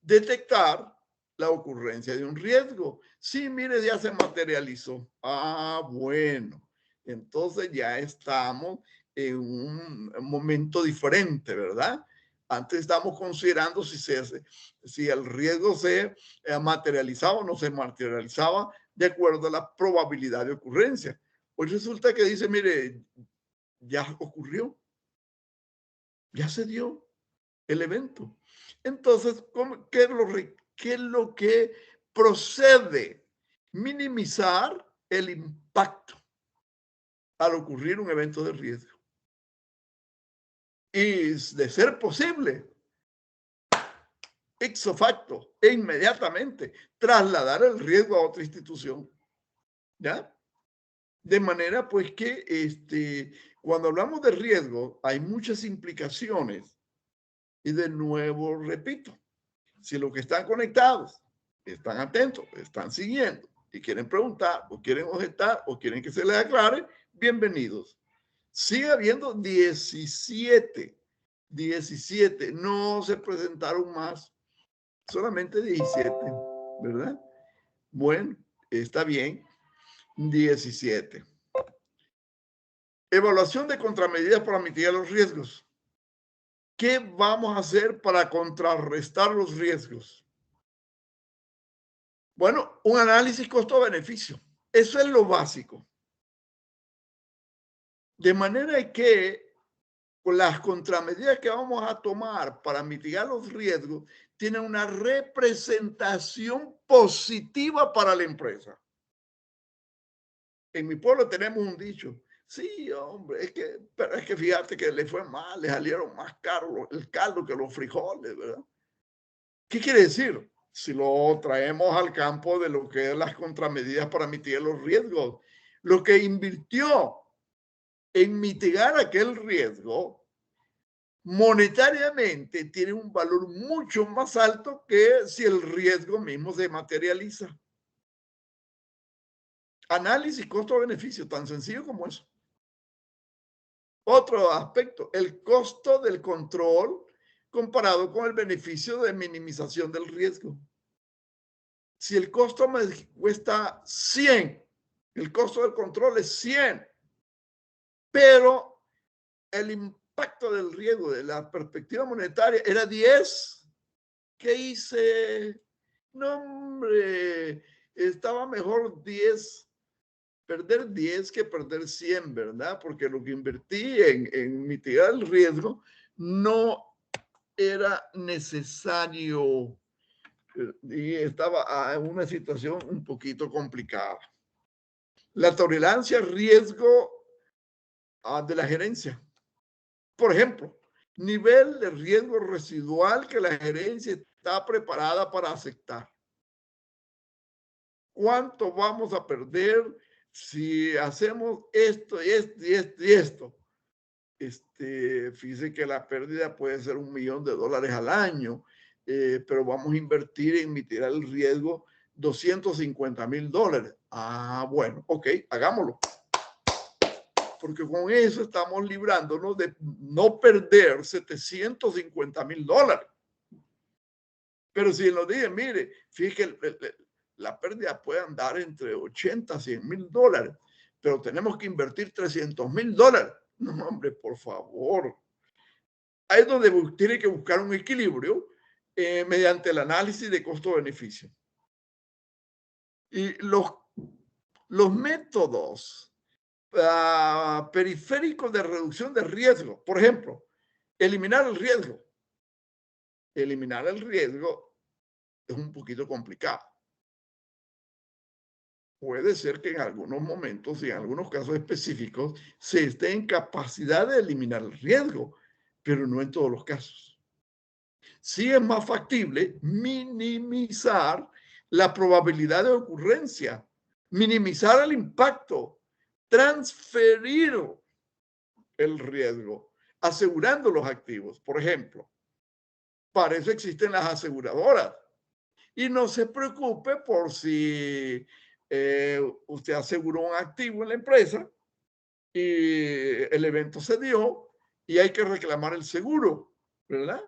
Detectar la ocurrencia de un riesgo. Sí, mire, ya se materializó. Ah, bueno, entonces ya estamos en un momento diferente, ¿verdad? Antes estamos considerando si el riesgo se materializaba o no se materializaba de acuerdo a la probabilidad de ocurrencia. Pues resulta que dice, mire, ya ocurrió, ya se dio el evento. Entonces, ¿qué es lo que procede? Minimizar el impacto. al ocurrir un evento de riesgo. Y de ser posible, ipso facto e inmediatamente trasladar el riesgo a otra institución. ¿Ya? De manera pues que cuando hablamos de riesgo hay muchas implicaciones y de nuevo repito, si los que están conectados están atentos, están siguiendo y quieren preguntar o quieren objetar o quieren que se les aclare, bienvenidos. Sigue habiendo 17, no se presentaron más, solamente 17, ¿verdad? Bueno, está bien, 17. Evaluación de contramedidas para mitigar los riesgos. ¿Qué vamos a hacer para contrarrestar los riesgos? Bueno, un análisis costo-beneficio. Eso es lo básico. De manera que con las contramedidas que vamos a tomar para mitigar los riesgos tienen una representación positiva para la empresa. En mi pueblo tenemos un dicho. Sí, hombre, pero es que fíjate que le fue mal, le salieron más caros el caldo que los frijoles, ¿verdad? ¿Qué quiere decir? Si lo traemos al campo de lo que es las contramedidas para mitigar los riesgos, lo que invirtió en mitigar aquel riesgo monetariamente tiene un valor mucho más alto que si el riesgo mismo se materializa. Análisis costo-beneficio, tan sencillo como eso. Otro aspecto, el costo del control comparado con el beneficio de minimización del riesgo. Si el costo me cuesta 100, el costo del control es 100, pero el impacto del riesgo de la perspectiva monetaria era 10, ¿qué hice? No, hombre, estaba mejor 10, perder 10 que perder 100, ¿verdad? Porque lo que invertí en mitigar el riesgo no era necesario y estaba en una situación un poquito complicada. La tolerancia al riesgo de la gerencia. Por ejemplo, nivel de riesgo residual que la gerencia está preparada para aceptar. ¿Cuánto vamos a perder si hacemos esto y esto y esto y esto? Fíjese que la pérdida puede ser $1.000.000 al año, pero vamos a invertir en mitigar el riesgo $250,000. Ah, bueno, ok, hagámoslo. Porque con eso estamos librándonos de no perder $750,000. Pero si nos dicen, mire, fíjese que la pérdida puede andar entre 80 a $100,000, pero tenemos que invertir $300,000. No, hombre, por favor. Ahí es donde tiene que buscar un equilibrio mediante el análisis de costo-beneficio. Y los métodos periféricos de reducción de riesgo, por ejemplo, eliminar el riesgo. Eliminar el riesgo es un poquito complicado. Puede ser que en algunos momentos y en algunos casos específicos se esté en capacidad de eliminar el riesgo, pero no en todos los casos. Sí es más factible minimizar la probabilidad de ocurrencia, minimizar el impacto, transferir el riesgo, asegurando los activos. Por ejemplo, para eso existen las aseguradoras. Y no se preocupe por si usted aseguró un activo en la empresa y el evento se dio y hay que reclamar el seguro, ¿verdad?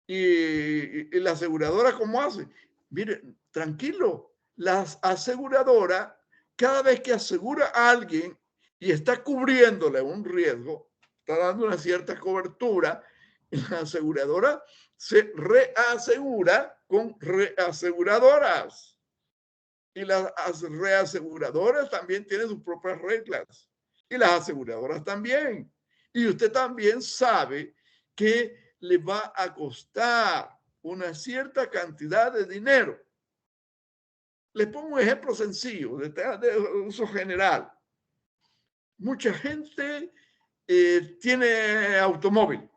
Y la aseguradora, ¿cómo hace? Mire, tranquilo, la aseguradora, cada vez que asegura a alguien y está cubriéndole un riesgo, está dando una cierta cobertura, la aseguradora se reasegura con reaseguradoras. Y las reaseguradoras también tienen sus propias reglas. Y las aseguradoras también. Y usted también sabe que le va a costar una cierta cantidad de dinero. Les pongo un ejemplo sencillo, de uso general. Mucha gente tiene automóvil,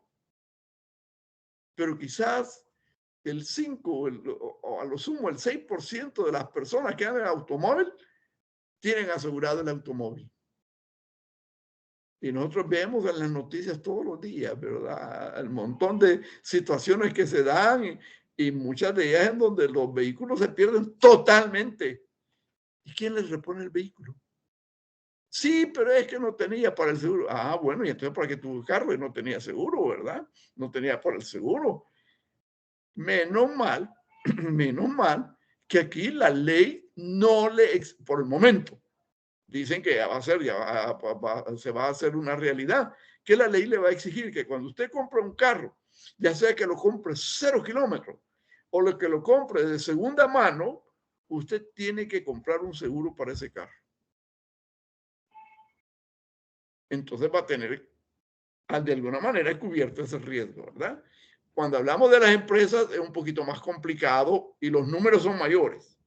pero quizás el 5 o a lo sumo el 6% de las personas que andan en automóvil tienen asegurado el automóvil. Y nosotros vemos en las noticias todos los días, ¿verdad? El montón de situaciones que se dan y muchas de ellas en donde los vehículos se pierden totalmente. ¿Y quién les repone el vehículo? Sí, pero es que no tenía para el seguro. Ah, bueno, y entonces ¿para qué tuvo carro y no tenía seguro, verdad? No tenía para el seguro. Menos mal, menos mal que aquí la ley no le, por el momento, dicen que ya va a ser, se va a hacer una realidad, que la ley le va a exigir que cuando usted compre un carro, ya sea que lo compre 0 kilómetros o lo que lo compre de segunda mano, usted tiene que comprar un seguro para ese carro. Entonces va a tener de alguna manera cubierto ese riesgo, ¿verdad? Cuando hablamos de las empresas es un poquito más complicado y los números son mayores.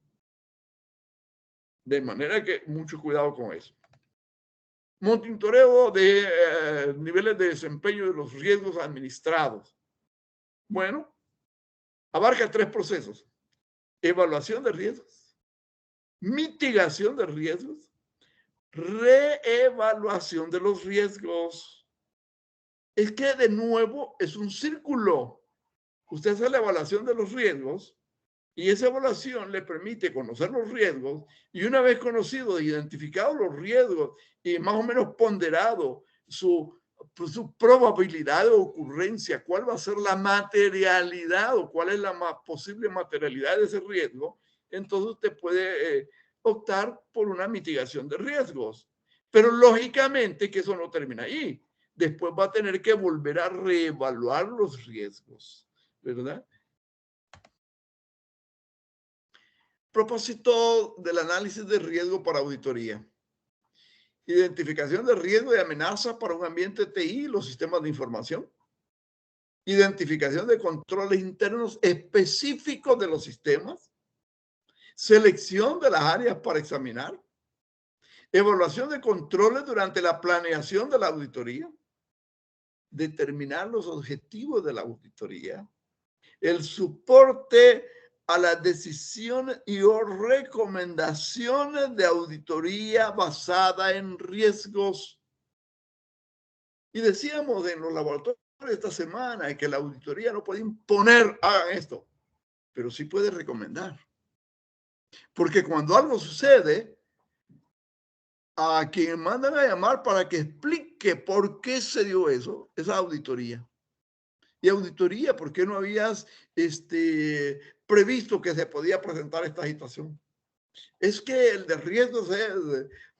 De manera que mucho cuidado con eso. Monitoreo de niveles de desempeño de los riesgos administrados. Bueno, abarca 3 procesos. Evaluación de riesgos, mitigación de riesgos, reevaluación de los riesgos. Es que de nuevo es un círculo. Usted hace la evaluación de los riesgos y esa evaluación le permite conocer los riesgos y una vez conocido, identificado los riesgos y más o menos ponderado su probabilidad de ocurrencia, cuál va a ser la materialidad o cuál es la posible materialidad de ese riesgo, entonces usted puede optar por una mitigación de riesgos. Pero lógicamente que eso no termina ahí. Después va a tener que volver a reevaluar los riesgos, ¿verdad? Propósito del análisis de riesgo para auditoría. Identificación de riesgo y amenaza para un ambiente TI y los sistemas de información. Identificación de controles internos específicos de los sistemas. Selección de las áreas para examinar. Evaluación de controles durante la planeación de la auditoría. Determinar los objetivos de la auditoría. El soporte a las decisiones y o recomendaciones de auditoría basada en riesgos. Y decíamos en los laboratorios esta semana que la auditoría no puede imponer, hagan esto, pero sí puede recomendar. Porque cuando algo sucede, a quien mandan a llamar para que explique por qué se dio eso, es la auditoría. Y auditoría, ¿por qué no habías previsto que se podía presentar esta situación? Es que el de riesgos es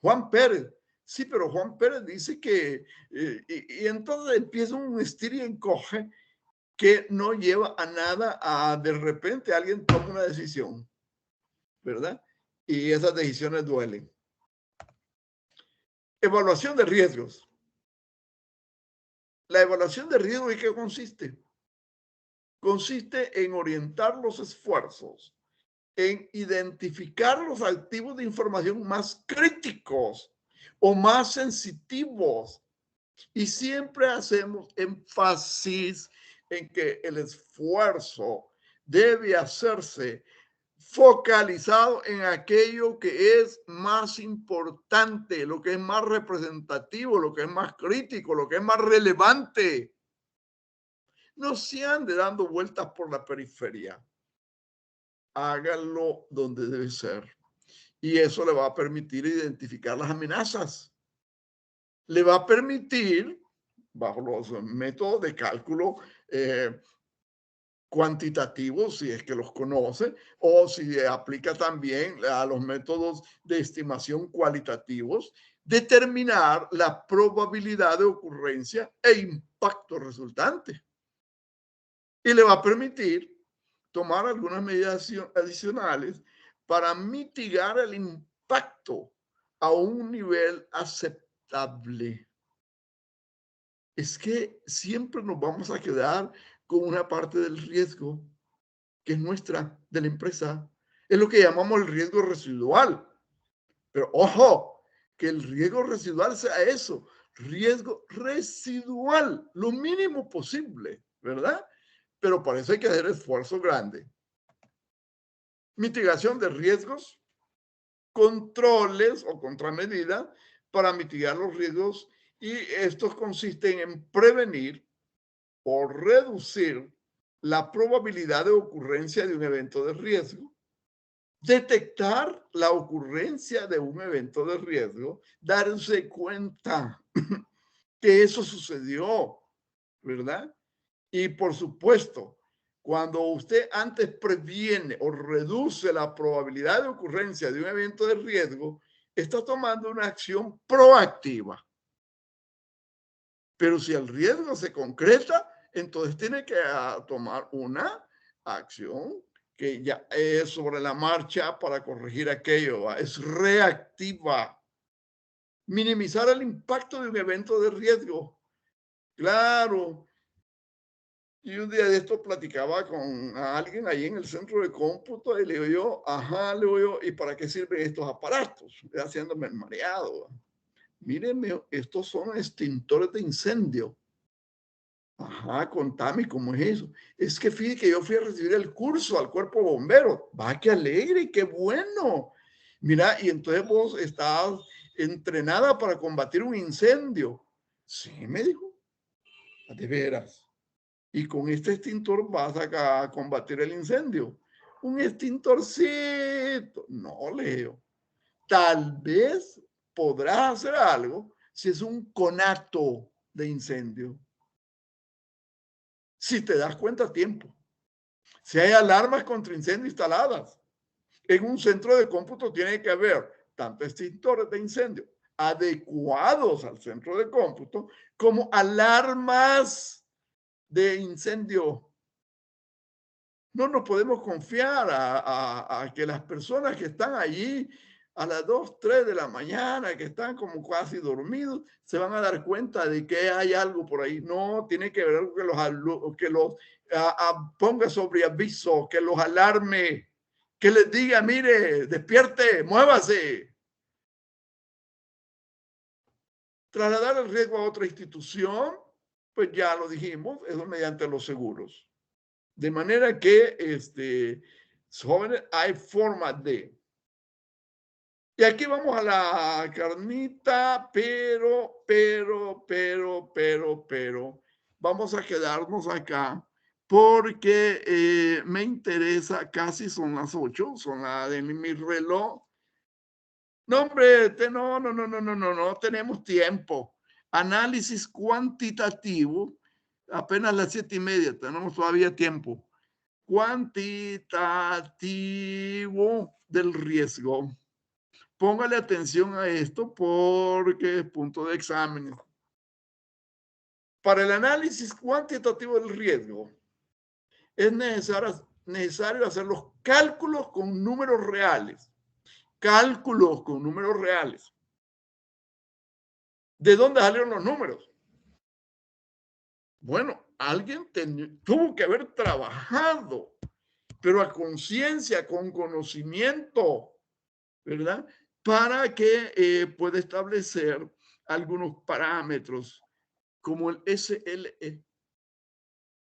Juan Pérez. Sí, pero Juan Pérez dice que, y entonces empieza un estir y encoge que no lleva a nada a de repente alguien toma una decisión, ¿verdad? Y esas decisiones duelen. Evaluación de riesgos. La evaluación de riesgos, ¿en qué consiste? Consiste en orientar los esfuerzos en identificar los activos de información más críticos o más sensitivos. Y siempre hacemos énfasis en que el esfuerzo debe hacerse focalizado en aquello que es más importante, lo que es más representativo, lo que es más crítico, lo que es más relevante. No se ande dando vueltas por la periferia. Háganlo donde debe ser. Y eso le va a permitir identificar las amenazas. Le va a permitir, bajo los métodos de cálculo cuantitativos, si es que los conoce, o si aplica también a los métodos de estimación cualitativos, determinar la probabilidad de ocurrencia e impacto resultante. Y le va a permitir tomar algunas medidas adicionales para mitigar el impacto a un nivel aceptable. Es que siempre nos vamos a quedar con una parte del riesgo que es nuestra, de la empresa. Es lo que llamamos el riesgo residual. Pero ojo, que el riesgo residual sea eso, riesgo residual, lo mínimo posible, ¿verdad? Pero para eso hay que hacer esfuerzo grande. Mitigación de riesgos, controles o contramedidas para mitigar los riesgos, y estos consisten en prevenir o reducir la probabilidad de ocurrencia de un evento de riesgo, detectar la ocurrencia de un evento de riesgo, darse cuenta que eso sucedió, ¿verdad? Y por supuesto, cuando usted antes previene o reduce la probabilidad de ocurrencia de un evento de riesgo, está tomando una acción proactiva. Pero si el riesgo se concreta, entonces tiene que tomar una acción que ya es sobre la marcha para corregir aquello, es reactiva. Minimizar el impacto de un evento de riesgo. Claro. Y un día de esto platicaba con alguien ahí en el centro de cómputo y le digo yo, ajá, le digo yo, ¿y para qué sirven estos aparatos? Haciéndome el mareado. Mírenme, estos son extintores de incendio. Ajá, contame cómo es eso. Es que fíjate que yo fui a recibir el curso al cuerpo bombero. Va, qué alegre, qué bueno. Mira, y entonces vos estás entrenada para combatir un incendio. Sí, me dijo. De veras. Y con este extintor vas a combatir el incendio. Un extintorcito. No, Leo. Tal vez podrás hacer algo si es un conato de incendio. Si te das cuenta a tiempo. Si hay alarmas contra incendio instaladas. En un centro de cómputo tiene que haber tanto extintores de incendio adecuados al centro de cómputo como alarmas de incendio. No nos podemos confiar a que las personas que están allí a las 2, 3 de la mañana, que están como casi dormidos, se van a dar cuenta de que hay algo por ahí. No, tiene que ver que los ponga sobre aviso, que los alarme, que les diga, mire, despierte, muévase. Trasladar el riesgo a otra institución, pues ya lo dijimos, eso mediante los seguros. De manera que, jóvenes, hay formas de. Y aquí vamos a la carnita, pero, vamos a quedarnos acá porque me interesa, casi son las 8, son las de mi reloj. No, hombre, no tenemos tiempo. Análisis cuantitativo, apenas las 7:30, tenemos todavía tiempo. Cuantitativo del riesgo. Póngale atención a esto porque es punto de examen. Para el análisis cuantitativo del riesgo, es necesario hacer los cálculos con números reales. Cálculos con números reales. ¿De dónde salieron los números? Bueno, alguien tuvo que haber trabajado, pero a conciencia, con conocimiento, ¿verdad? Para que pueda establecer algunos parámetros como el SLE,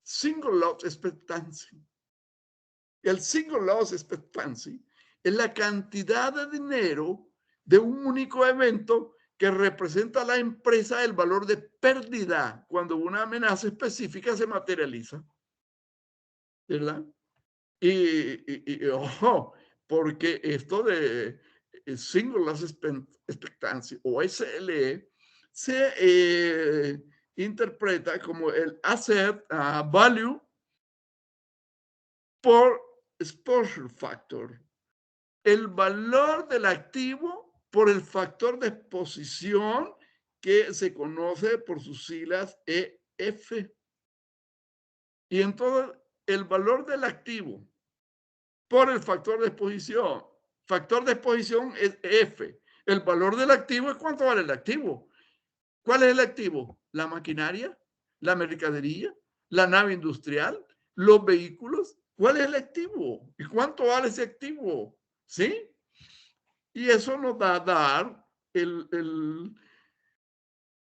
Single Loss Expectancy. El Single Loss Expectancy es la cantidad de dinero de un único evento que representa a la empresa el valor de pérdida cuando una amenaza específica se materializa, ¿verdad? Y ojo, porque esto de Single Loss Expectancy o SLE se interpreta como el Asset Value por Exposure Factor, el valor del activo por el factor de exposición que se conoce por sus siglas EF. Y entonces el valor del activo por el factor de exposición. Factor de exposición es F. El valor del activo es cuánto vale el activo. ¿Cuál es el activo? La maquinaria, la mercadería, la nave industrial, los vehículos. ¿Cuál es el activo? ¿Y cuánto vale ese activo? ¿Sí? Y eso nos da a dar el,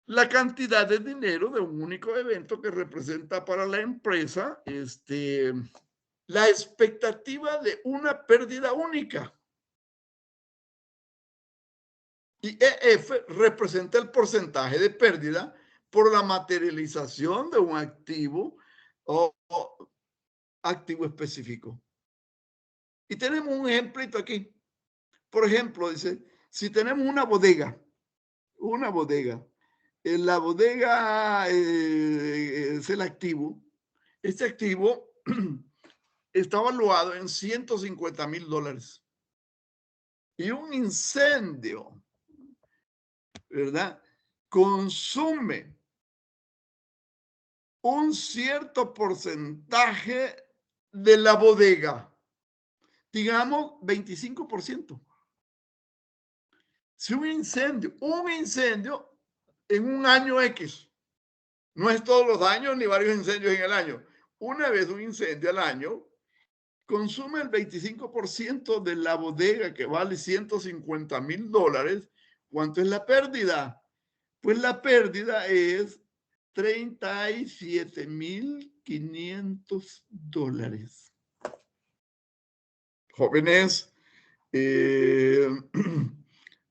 la cantidad de dinero de un único evento que representa para la empresa la expectativa de una pérdida única. Y EF representa el porcentaje de pérdida por la materialización de un activo o activo específico. Y tenemos un ejemplito aquí. Por ejemplo, dice, si tenemos una bodega, la bodega es el activo. Este activo está valuado en $150,000. Y un incendio, ¿verdad? Consume un cierto porcentaje de la bodega, digamos 25%. Si un incendio en un año X, no es todos los años ni varios incendios en el año, una vez un incendio al año, consume el 25% de la bodega que vale $150,000. ¿Cuánto es la pérdida? Pues la pérdida es $37,500. Jóvenes,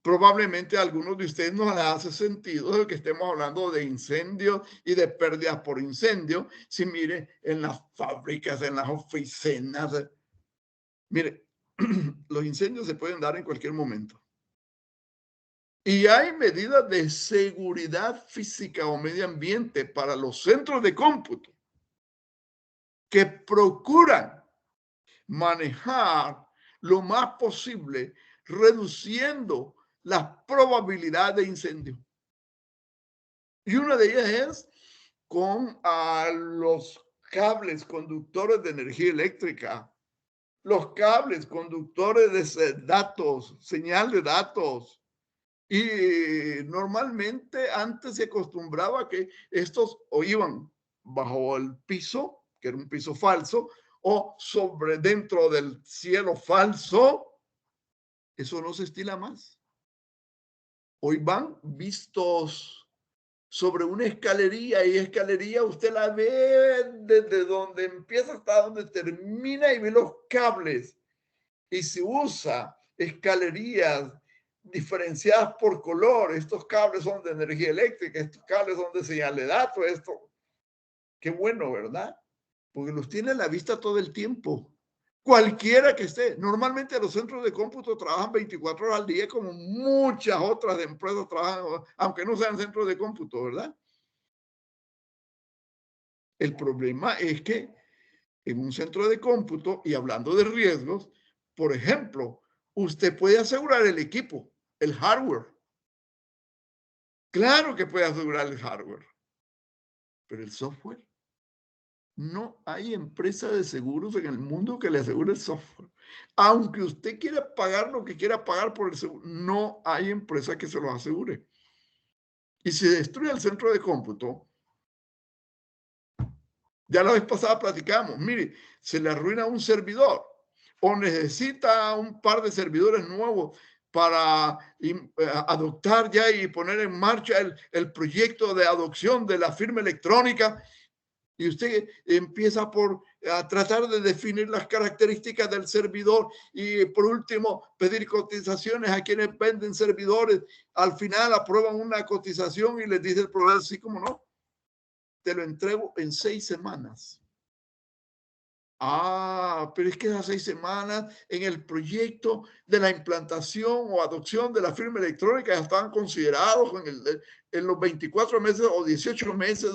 probablemente a algunos de ustedes no les hace sentido el que estemos hablando de incendios y de pérdidas por incendio. Si mire, en las fábricas, en las oficinas, mire, los incendios se pueden dar en cualquier momento. Y hay medidas de seguridad física o medio ambiente para los centros de cómputo que procuran manejar lo más posible, reduciendo la probabilidad de incendio. Y una de ellas es con los cables conductores de energía eléctrica, los cables conductores de datos, señal de datos. Y normalmente antes se acostumbraba que estos o iban bajo el piso, que era un piso falso, o sobre dentro del cielo falso. Eso no se estila más. Hoy van vistos sobre una escalería, y escalería usted la ve desde donde empieza hasta donde termina y ve los cables. Y se usa escalerías diferenciadas por color. Estos cables son de energía eléctrica, estos cables son de señal de datos. Esto, qué bueno, ¿verdad? Porque los tiene a la vista todo el tiempo. Cualquiera que esté. Normalmente los centros de cómputo trabajan 24 horas al día, como muchas otras empresas trabajan, aunque no sean centros de cómputo, ¿verdad? El problema es que en un centro de cómputo, y hablando de riesgos, por ejemplo, usted puede asegurar el equipo, el hardware. Claro que puede asegurar el hardware, pero el software. No hay empresa de seguros en el mundo que le asegure el software. Aunque usted quiera pagar lo que quiera pagar por el seguro, no hay empresa que se lo asegure. Y si destruye el centro de cómputo, ya la vez pasada platicamos, mire, se le arruina un servidor o necesita un par de servidores nuevos para adoptar ya y poner en marcha el proyecto de adopción de la firma electrónica. Y usted empieza por tratar de definir las características del servidor y por último pedir cotizaciones a quienes venden servidores. Al final aprueban una cotización y les dice el proveedor, sí, como no, te lo entrego en 6 semanas. Ah, pero es que esas 6 semanas en el proyecto de la implantación o adopción de la firma electrónica ya estaban considerados en los 24 meses o 18 meses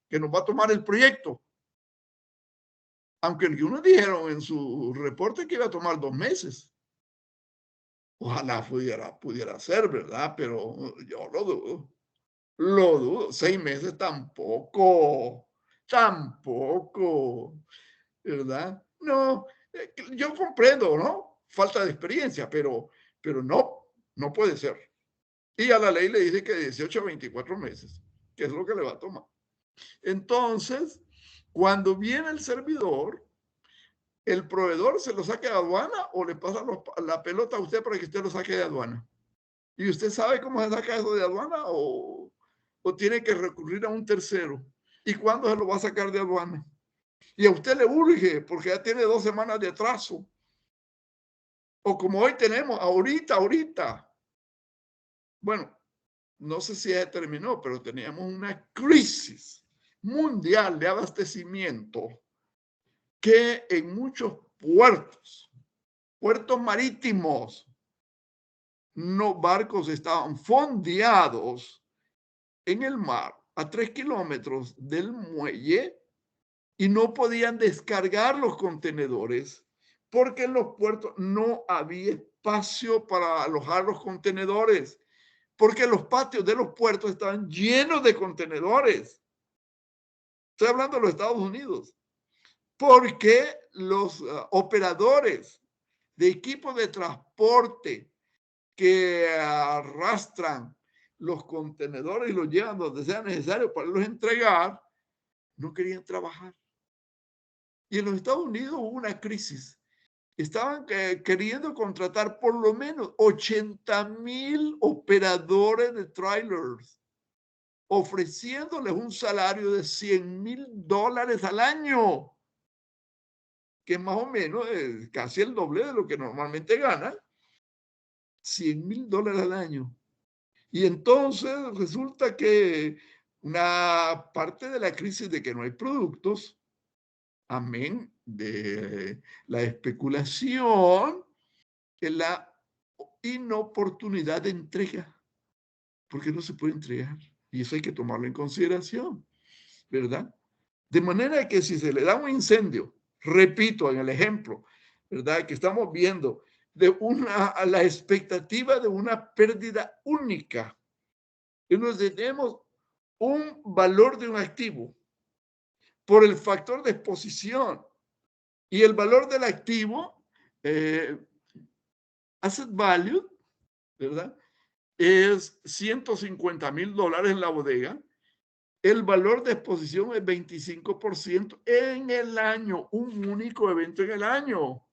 que nos va a tomar el proyecto. Aunque algunos dijeron en su reporte que iba a tomar 2 meses. Ojalá pudiera ser, ¿verdad? Pero yo lo dudo. Lo dudo. 6 meses tampoco. Tampoco. ¿Verdad? No, yo comprendo, ¿no? Falta de experiencia, pero no puede ser. Y a la ley le dice que 18 a 24 meses, que es lo que le va a tomar. Entonces, cuando viene el servidor, el proveedor se lo saque de aduana o le pasa la pelota a usted para que usted lo saque de aduana. ¿Y usted sabe cómo se saca eso de aduana o tiene que recurrir a un tercero? ¿Y cuándo se lo va a sacar de aduana? Y a usted le urge porque ya tiene 2 semanas de atraso. O como hoy tenemos, ahorita. Bueno, no sé si ya terminó, pero teníamos una crisis mundial de abastecimiento que en muchos puertos marítimos, no barcos estaban fondeados en el mar a 3 kilómetros del muelle y no podían descargar los contenedores porque en los puertos no había espacio para alojar los contenedores, porque los patios de los puertos estaban llenos de contenedores. Estoy hablando de los Estados Unidos, porque los operadores de equipos de transporte que arrastran los contenedores y los llevan donde sea necesario para los entregar, no querían trabajar. Y en los Estados Unidos hubo una crisis. Estaban queriendo contratar por lo menos 80,000 operadores de trailers, ofreciéndoles un salario de $100,000 al año, que es más o menos casi el doble de lo que normalmente ganan. $100,000 al año. Y entonces resulta que una parte de la crisis de que no hay productos, amén, de la especulación, es la inoportunidad de entrega, porque no se puede entregar. Y eso hay que tomarlo en consideración, ¿verdad? De manera que si se le da un incendio, repito en el ejemplo, ¿verdad? Que estamos viendo a la expectativa de una pérdida única. Y nos tenemos un valor de un activo por el factor de exposición y el valor del activo, asset value, ¿verdad? Es $150,000 en la bodega. El valor de exposición es 25% en el año, un único evento en el año.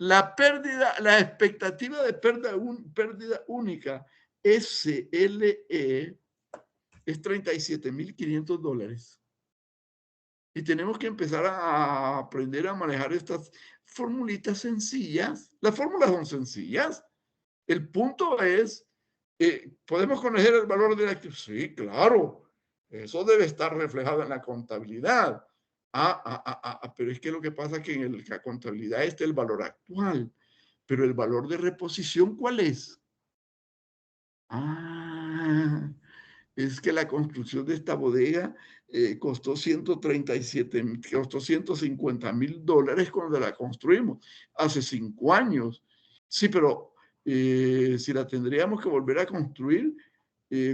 La pérdida, la expectativa de pérdida única, SLE, es $37,500. Y tenemos que empezar a aprender a manejar estas formulitas sencillas. Las fórmulas son sencillas. El punto es, ¿podemos conocer el valor del activo? Sí, claro. Eso debe estar reflejado en la contabilidad. Pero es que lo que pasa es que en la contabilidad está el valor actual. Pero el valor de reposición, ¿cuál es? Es que la construcción de esta bodega costó costó $150,000 cuando la construimos, hace 5 años. Sí, pero si la tendríamos que volver a construir,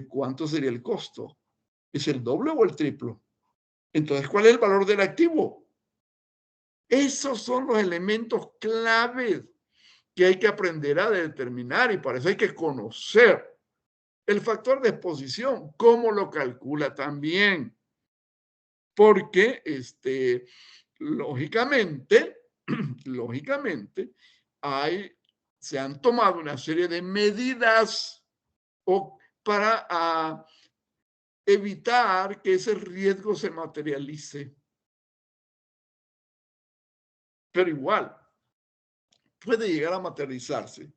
¿cuánto sería el costo? ¿Es el doble o el triplo? Entonces, ¿cuál es el valor del activo? Esos son los elementos claves que hay que aprender a determinar y para eso hay que conocer. El factor de exposición, ¿cómo lo calcula también? Porque, lógicamente, se han tomado una serie de medidas para evitar que ese riesgo se materialice. Pero igual, puede llegar a materializarse.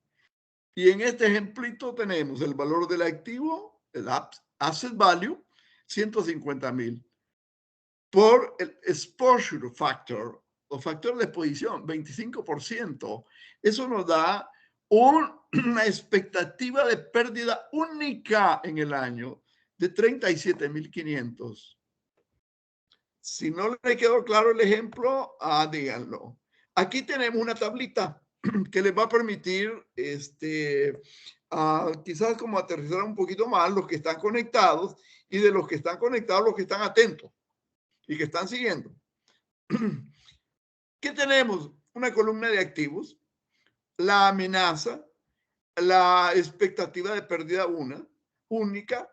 Y en este ejemplito tenemos el valor del activo, el asset value, 150,000. Por el exposure factor, o factor de exposición, 25%. Eso nos da una expectativa de pérdida única en el año de 37,500. Si no le quedó claro el ejemplo, díganlo. Aquí tenemos una tablita que les va a permitir quizás como aterrizar un poquito más los que están conectados y de los que están conectados, los que están atentos y que están siguiendo. ¿Qué tenemos? Una columna de activos, la amenaza, la expectativa de pérdida única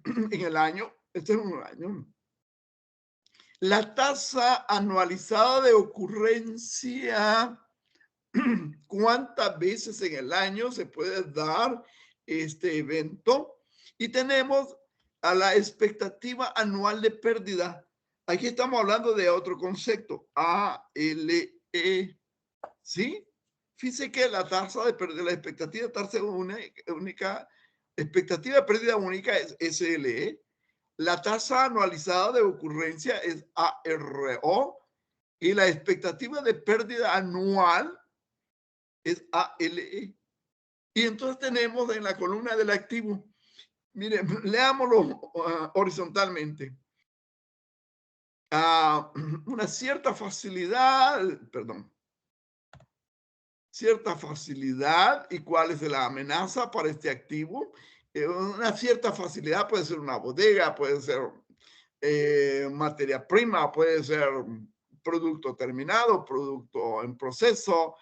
en el año. Este es un año. La tasa anualizada de ocurrencia, ¿cuántas veces en el año se puede dar este evento. Y tenemos a la expectativa anual de pérdida. Aquí estamos hablando de otro concepto, ALE, ¿sí? Fíjese que la tasa de pérdida, la expectativa de tasa única, expectativa de pérdida única es SLE. La tasa anualizada de ocurrencia es ARO y la expectativa de pérdida anual es ALE. Y entonces tenemos en la columna del activo, miren, leámoslo horizontalmente. Una cierta facilidad, perdón, cierta facilidad y cuál es la amenaza para este activo. Una cierta facilidad puede ser una bodega, puede ser materia prima, puede ser producto terminado, producto en proceso.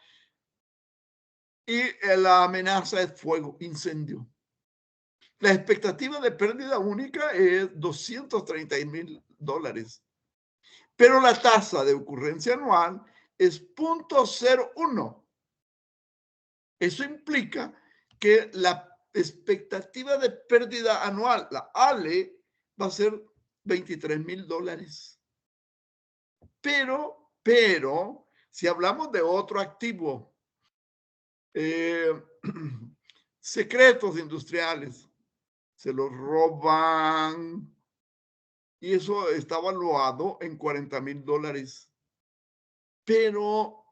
Y la amenaza es fuego, incendio. La expectativa de pérdida única es $230,000. Pero la tasa de ocurrencia anual es 0.01. Eso implica que la expectativa de pérdida anual, la ALE, va a ser $23,000. Pero, si hablamos de otro activo, secretos industriales, se los roban y eso está valuado en $40,000. Pero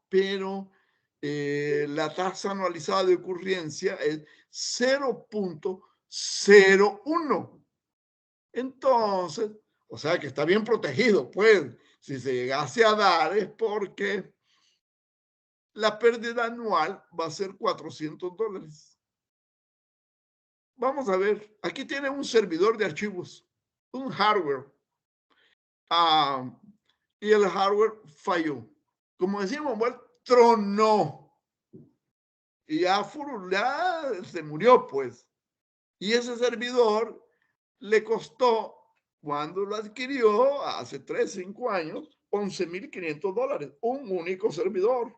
la tasa anualizada de ocurrencia es 0.01. Entonces, o sea que está bien protegido, pues, si se llegase a dar es porque la pérdida anual va a ser $400. Vamos a ver, aquí tiene un servidor de archivos, un hardware, y el hardware falló. Como decimos, bueno, tronó. Y ya se murió, pues. Y ese servidor le costó, cuando lo adquirió, hace 3, 5 años, $11,500, un único servidor.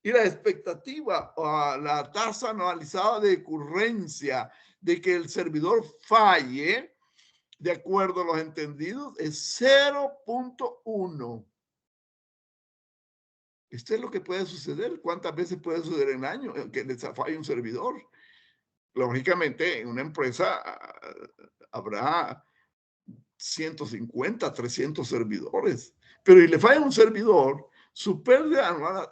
Y la expectativa, la tasa anualizada de ocurrencia de que el servidor falle, de acuerdo a los entendidos, es 0.1. Esto es lo que puede suceder. ¿Cuántas veces puede suceder en año que les falle un servidor? Lógicamente, en una empresa habrá 150, 300 servidores. Pero si le falla un servidor, su pérdida anual,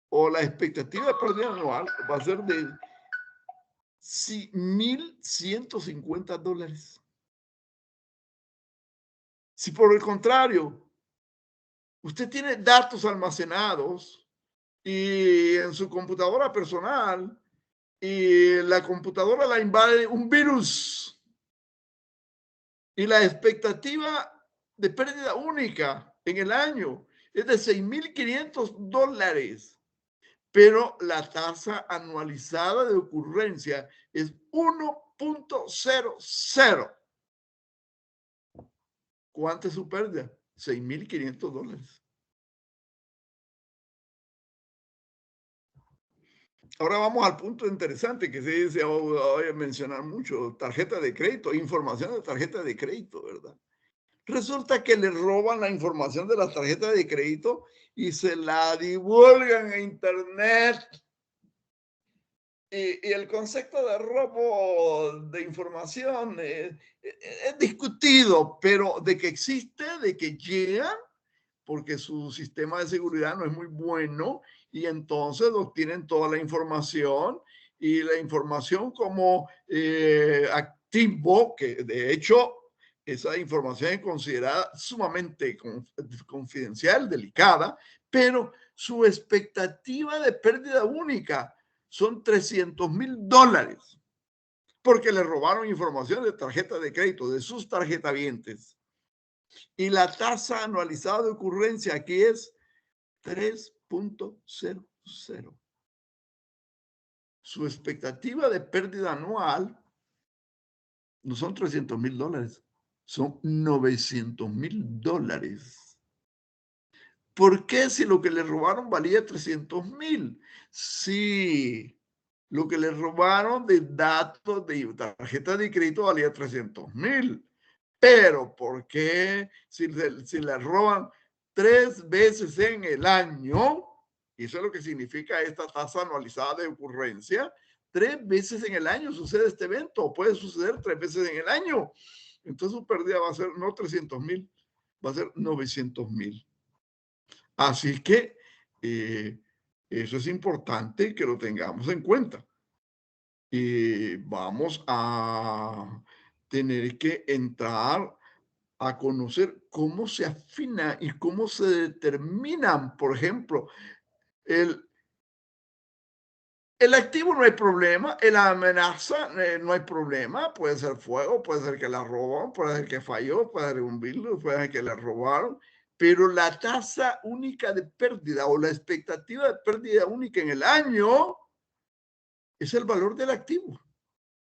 o la expectativa de pérdida anual va a ser de $1,150. Si por el contrario, usted tiene datos almacenados y en su computadora personal y la computadora la invade un virus y la expectativa de pérdida única en el año es de $6,500, pero la tasa anualizada de ocurrencia es 1.00. ¿Cuánto es su pérdida? $6,500. Ahora vamos al punto interesante que se voy a mencionar mucho, tarjeta de crédito, información de tarjeta de crédito, ¿verdad? Resulta que le roban la información de la tarjeta de crédito y se la divulgan en internet. Y el concepto de robo de información es discutido, pero de que existe, de que llega, porque su sistema de seguridad no es muy bueno y entonces obtienen toda la información y la información como activo, que de hecho esa información es considerada sumamente confidencial, delicada, pero su expectativa de pérdida única son $300,000 porque le robaron información de tarjeta de crédito, de sus tarjetavientes. Y la tasa anualizada de ocurrencia aquí es 3.00. Su expectativa de pérdida anual no son $300,000, son $900,000. ¿Por qué si lo que le robaron valía 300,000? Sí, lo que le robaron de datos de tarjeta de crédito valía 300,000. Pero ¿por qué si le roban 3 veces en el año? Y eso es lo que significa esta tasa anualizada de ocurrencia. 3 veces en el año sucede este evento. Puede suceder 3 veces en el año. Entonces su pérdida va a ser no 300,000, va a ser 900,000. Así que eso es importante que lo tengamos en cuenta. Vamos a tener que entrar a conocer cómo se afina y cómo se determinan, por ejemplo, el, el activo no hay problema, la amenaza no hay problema, puede ser fuego, puede ser que la roban, puede ser que falló, puede ser un virus, puede ser que la robaron, pero la tasa única de pérdida o la expectativa de pérdida única en el año es el valor del activo,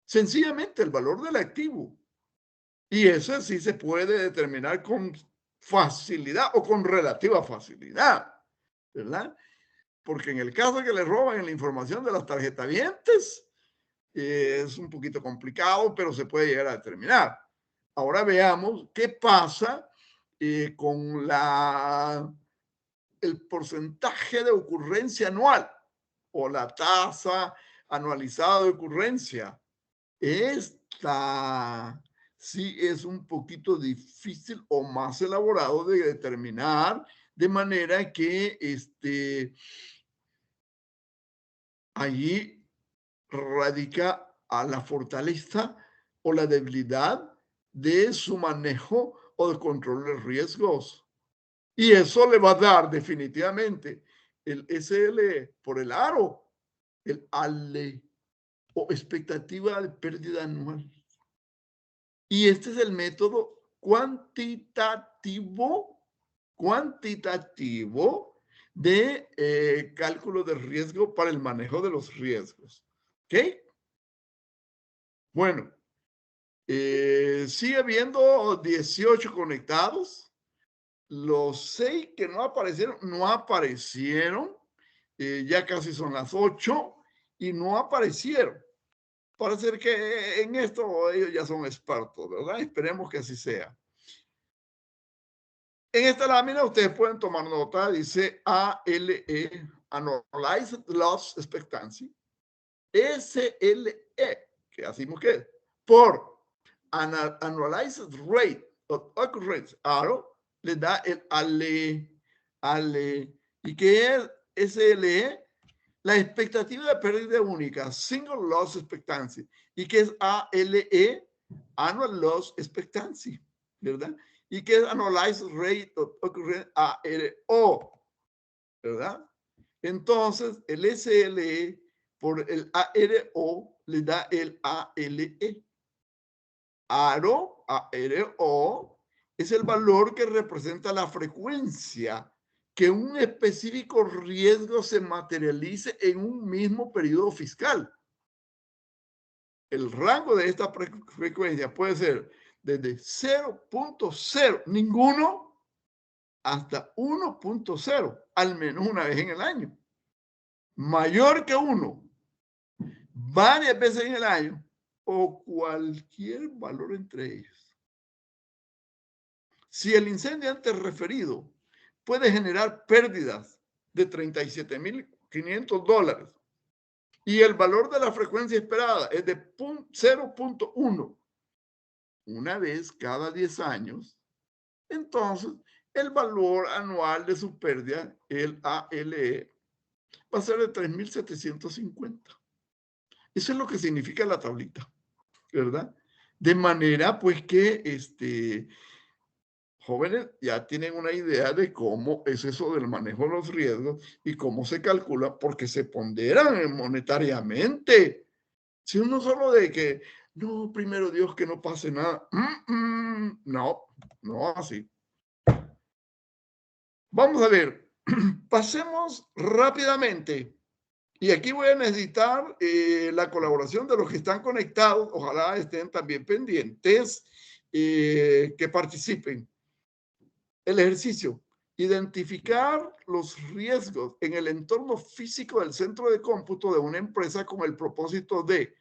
sencillamente el valor del activo. Y eso sí se puede determinar con facilidad o con relativa facilidad, ¿verdad? Porque en el caso que le roban la información de las tarjetavientes, es un poquito complicado, pero se puede llegar a determinar. Ahora veamos qué pasa con el porcentaje de ocurrencia anual o la tasa anualizada de ocurrencia. Esta sí es un poquito difícil o más elaborado de determinar, de manera que allí radica a la fortaleza o la debilidad de su manejo o de control de riesgos. Y eso le va a dar definitivamente el SL por el aro, el ALE o expectativa de pérdida anual. Y este es el método cuantitativo de cálculo de riesgo para el manejo de los riesgos. ¿Ok? Bueno, sigue habiendo 18 conectados. Los 6 que no aparecieron, no aparecieron. Ya casi son las 8 y no aparecieron. Parece que en esto ellos ya son expertos, ¿verdad? Esperemos que así sea. En esta lámina ustedes pueden tomar nota, dice ALE, Annualized Loss Expectancy, SLE, que hacemos que por Annualized Rate of Occurrence, ARO, le da el ALE. ¿Y qué es SLE? La expectativa de pérdida única, Single Loss Expectancy. ¿Y qué es ALE? Annual Loss Expectancy, ¿verdad? ¿Y qué es Annualized Rate of Occurrence? ARO, ¿verdad? Entonces, el SLE por el ARO le da el ALE. ARO es el valor que representa la frecuencia que un específico riesgo se materialice en un mismo periodo fiscal. El rango de esta frecuencia puede ser desde 0.0, ninguno, hasta 1.0, al menos una vez en el año. Mayor que 1, varias veces en el año, o cualquier valor entre ellos. Si el incendio antes referido puede generar pérdidas de $37,500 y el valor de la frecuencia esperada es de 0.1 una vez cada 10 años, entonces el valor anual de su pérdida, el ALE, va a ser de 3,750. Eso es lo que significa la tablita, ¿verdad? De manera pues que jóvenes ya tienen una idea de cómo es eso del manejo de los riesgos y cómo se calcula, porque se ponderan monetariamente. Si uno solo de que, no, primero Dios, que no pase nada. No, no así. Vamos a ver, pasemos rápidamente. Y aquí voy a necesitar la colaboración de los que están conectados. Ojalá estén también pendientes, que participen. El ejercicio. Identificar los riesgos en el entorno físico del centro de cómputo de una empresa con el propósito de,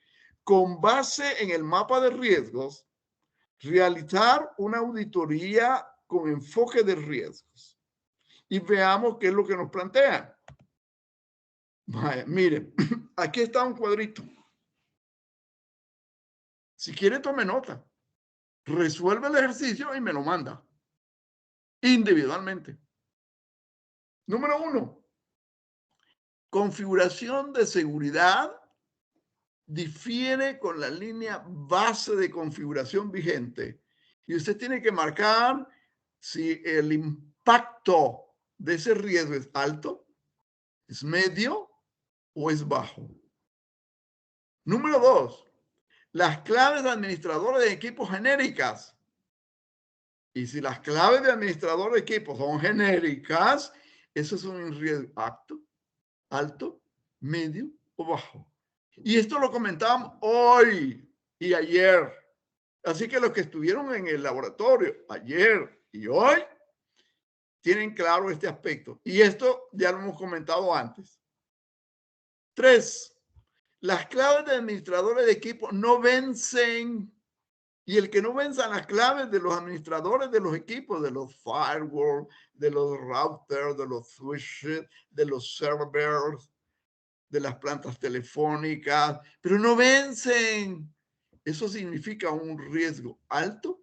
con base en el mapa de riesgos, realizar una auditoría con enfoque de riesgos. Y veamos qué es lo que nos plantean. Vaya, miren, aquí está un cuadrito. Si quiere, tome nota. Resuelve el ejercicio y me lo manda individualmente. Número 1. Configuración de seguridad difiere con la línea base de configuración vigente. Y usted tiene que marcar si el impacto de ese riesgo es alto, es medio o es bajo. Número 2. Las claves de administrador de equipos genéricas. Y si las claves de administrador de equipos son genéricas, eso es un riesgo alto, medio o bajo. Y esto lo comentábamos hoy y ayer. Así que los que estuvieron en el laboratorio ayer y hoy tienen claro este aspecto. Y esto ya lo hemos comentado antes. 3. Las claves de administradores de equipo no vencen. Y el que no venza las claves de los administradores de los equipos, de los firewalls, de los routers, de los switches, de los servers, de las plantas telefónicas, pero no vencen. Eso significa un riesgo alto,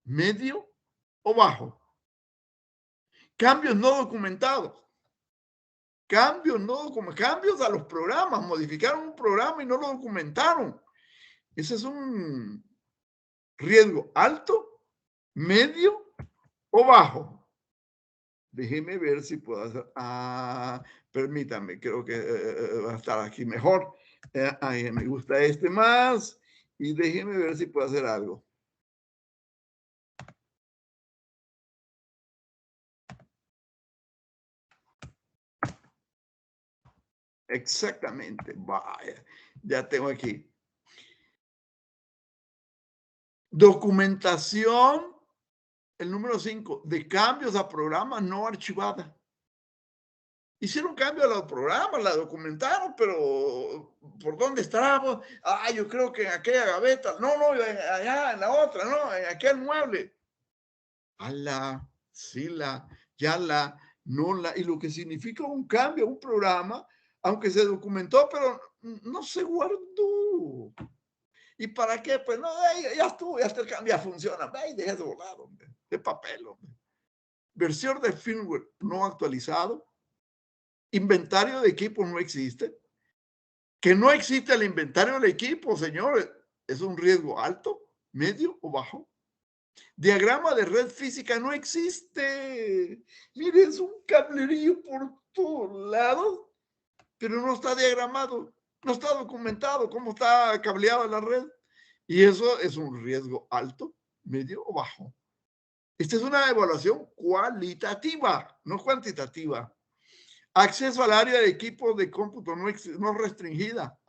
medio o bajo. Cambios no documentados. Cambios a los programas. Modificaron un programa y no lo documentaron. Ese es un riesgo alto, medio o bajo. Déjeme ver si puedo hacer. Permítame, creo que va a estar aquí mejor. Me gusta este más. Y déjeme ver si puedo hacer algo. Exactamente. Vaya, ya tengo aquí. Documentación, el número 5, de cambios a programas no archivadas. Hicieron cambio a los programas, la documentaron, pero ¿por dónde estábamos? Yo creo que en aquella gaveta. No, allá en la otra, no, en aquel mueble. Ala, sila, yala, nola. Y lo que significa un cambio a un programa, aunque se documentó, pero no se guardó. ¿Y para qué? Pues no, ya estuvo, ya está el cambio, ya funciona. Deja de volar, hombre, de papel, hombre. Versión de firmware no actualizado. Inventario de equipos no existe. Que no existe el inventario del equipo, señores, es un riesgo alto, medio o bajo. Diagrama de red física no existe. Mire, es un cablerío por todos lados, pero no está diagramado, no está documentado cómo está cableada la red. Y eso es un riesgo alto, medio o bajo. Esta es una evaluación cualitativa, no cuantitativa. Acceso al área de equipos de cómputo no restringida.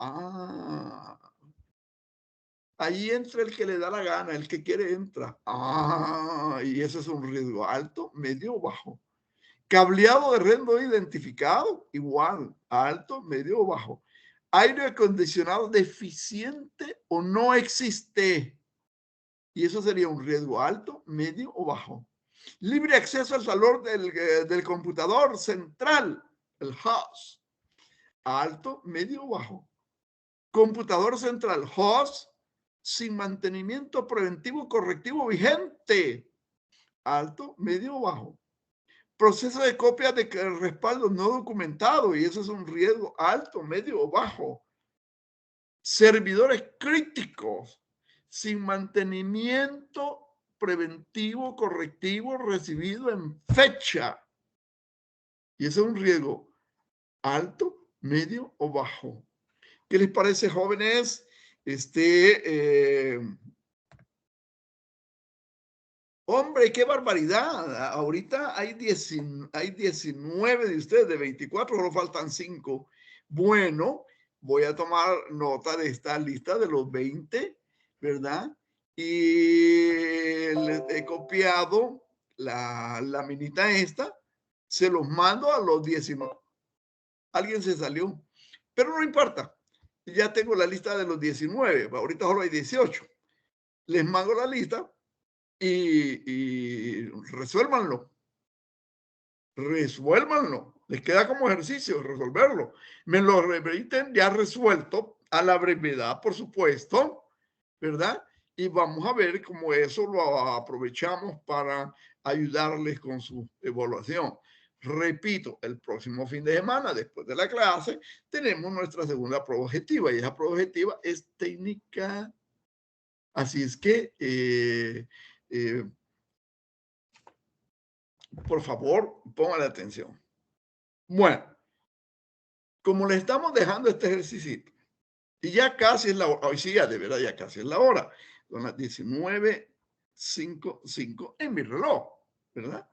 Ahí entra el que le da la gana, el que quiere entra. Y ese es un riesgo alto, medio o bajo. Cableado de red no identificado, igual, alto, medio o bajo. Aire acondicionado deficiente o no existe. Y eso sería un riesgo alto, medio o bajo. Libre acceso al salón del computador central, el host. Alto, medio o bajo. Computador central, host, sin mantenimiento preventivo correctivo vigente. Alto, medio o bajo. Proceso de copia de respaldo no documentado, y eso es un riesgo alto, medio o bajo. Servidores críticos sin mantenimiento preventivo correctivo recibido en fecha. Y ese es un riesgo alto, medio o bajo. ¿Qué les parece, jóvenes? Hombre, qué barbaridad. Ahorita hay 19 de ustedes, de 24, solo faltan 5. Bueno, voy a tomar nota de esta lista de los 20, ¿verdad? Y les he copiado la minita esta Se los mando a los 19. Alguien se salió, pero no importa. Ya tengo la lista de los 19. Ahorita solo hay 18. Les mando la lista y resuélvanlo. Resuélvanlo. Les queda como ejercicio resolverlo. Me lo remiten ya resuelto a la brevedad, por supuesto, ¿verdad? Y vamos a ver cómo eso lo aprovechamos para ayudarles con su evaluación. Repito, el próximo fin de semana, después de la clase, tenemos nuestra segunda prueba objetiva y esa prueba objetiva es técnica. Así es que, por favor, pongan atención. Bueno, como le estamos dejando este ejercicio, y ya casi es la hora, hoy sí ya de verdad ya casi es la hora, son las 19:05 en mi reloj, ¿verdad?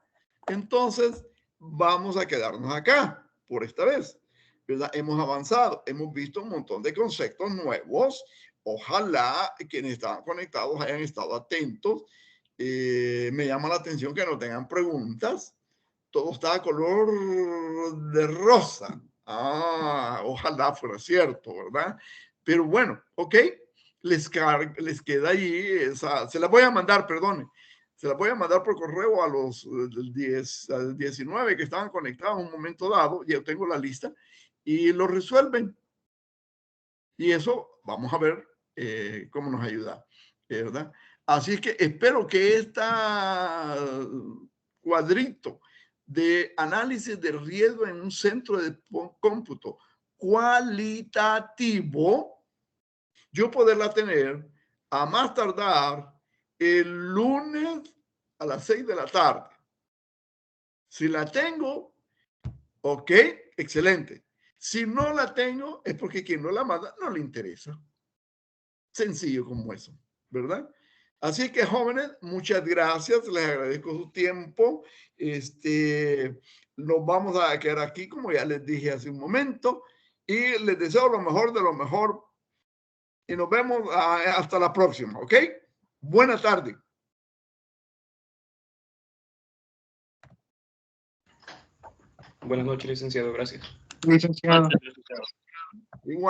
Entonces, vamos a quedarnos acá por esta vez, ¿verdad? Hemos avanzado, hemos visto un montón de conceptos nuevos. Ojalá quienes estaban conectados hayan estado atentos. Me llama la atención que no tengan preguntas. Todo está a color de rosa. Ojalá fuera cierto, ¿verdad? Pero bueno, ok, les queda allí esa, se la voy a mandar, perdone, se la voy a mandar por correo a los 19 que estaban conectados en un momento dado, ya tengo la lista, y lo resuelven. Y eso vamos a ver cómo nos ayuda, ¿verdad? Así es que espero que esta cuadrito de análisis de riesgo en un centro de cómputo cualitativo, yo poderla tener a más tardar el lunes a las 6 de la tarde. Si la tengo, ok, excelente. Si no la tengo, es porque quien no la manda no le interesa. Sencillo como eso, ¿verdad? Así que jóvenes, muchas gracias, les agradezco su tiempo. Nos vamos a quedar aquí, como ya les dije hace un momento, y les deseo lo mejor de lo mejor. Y nos vemos hasta la próxima, ¿ok? Buena tarde. Buenas noches, licenciado. Gracias. Licenciado. Igual.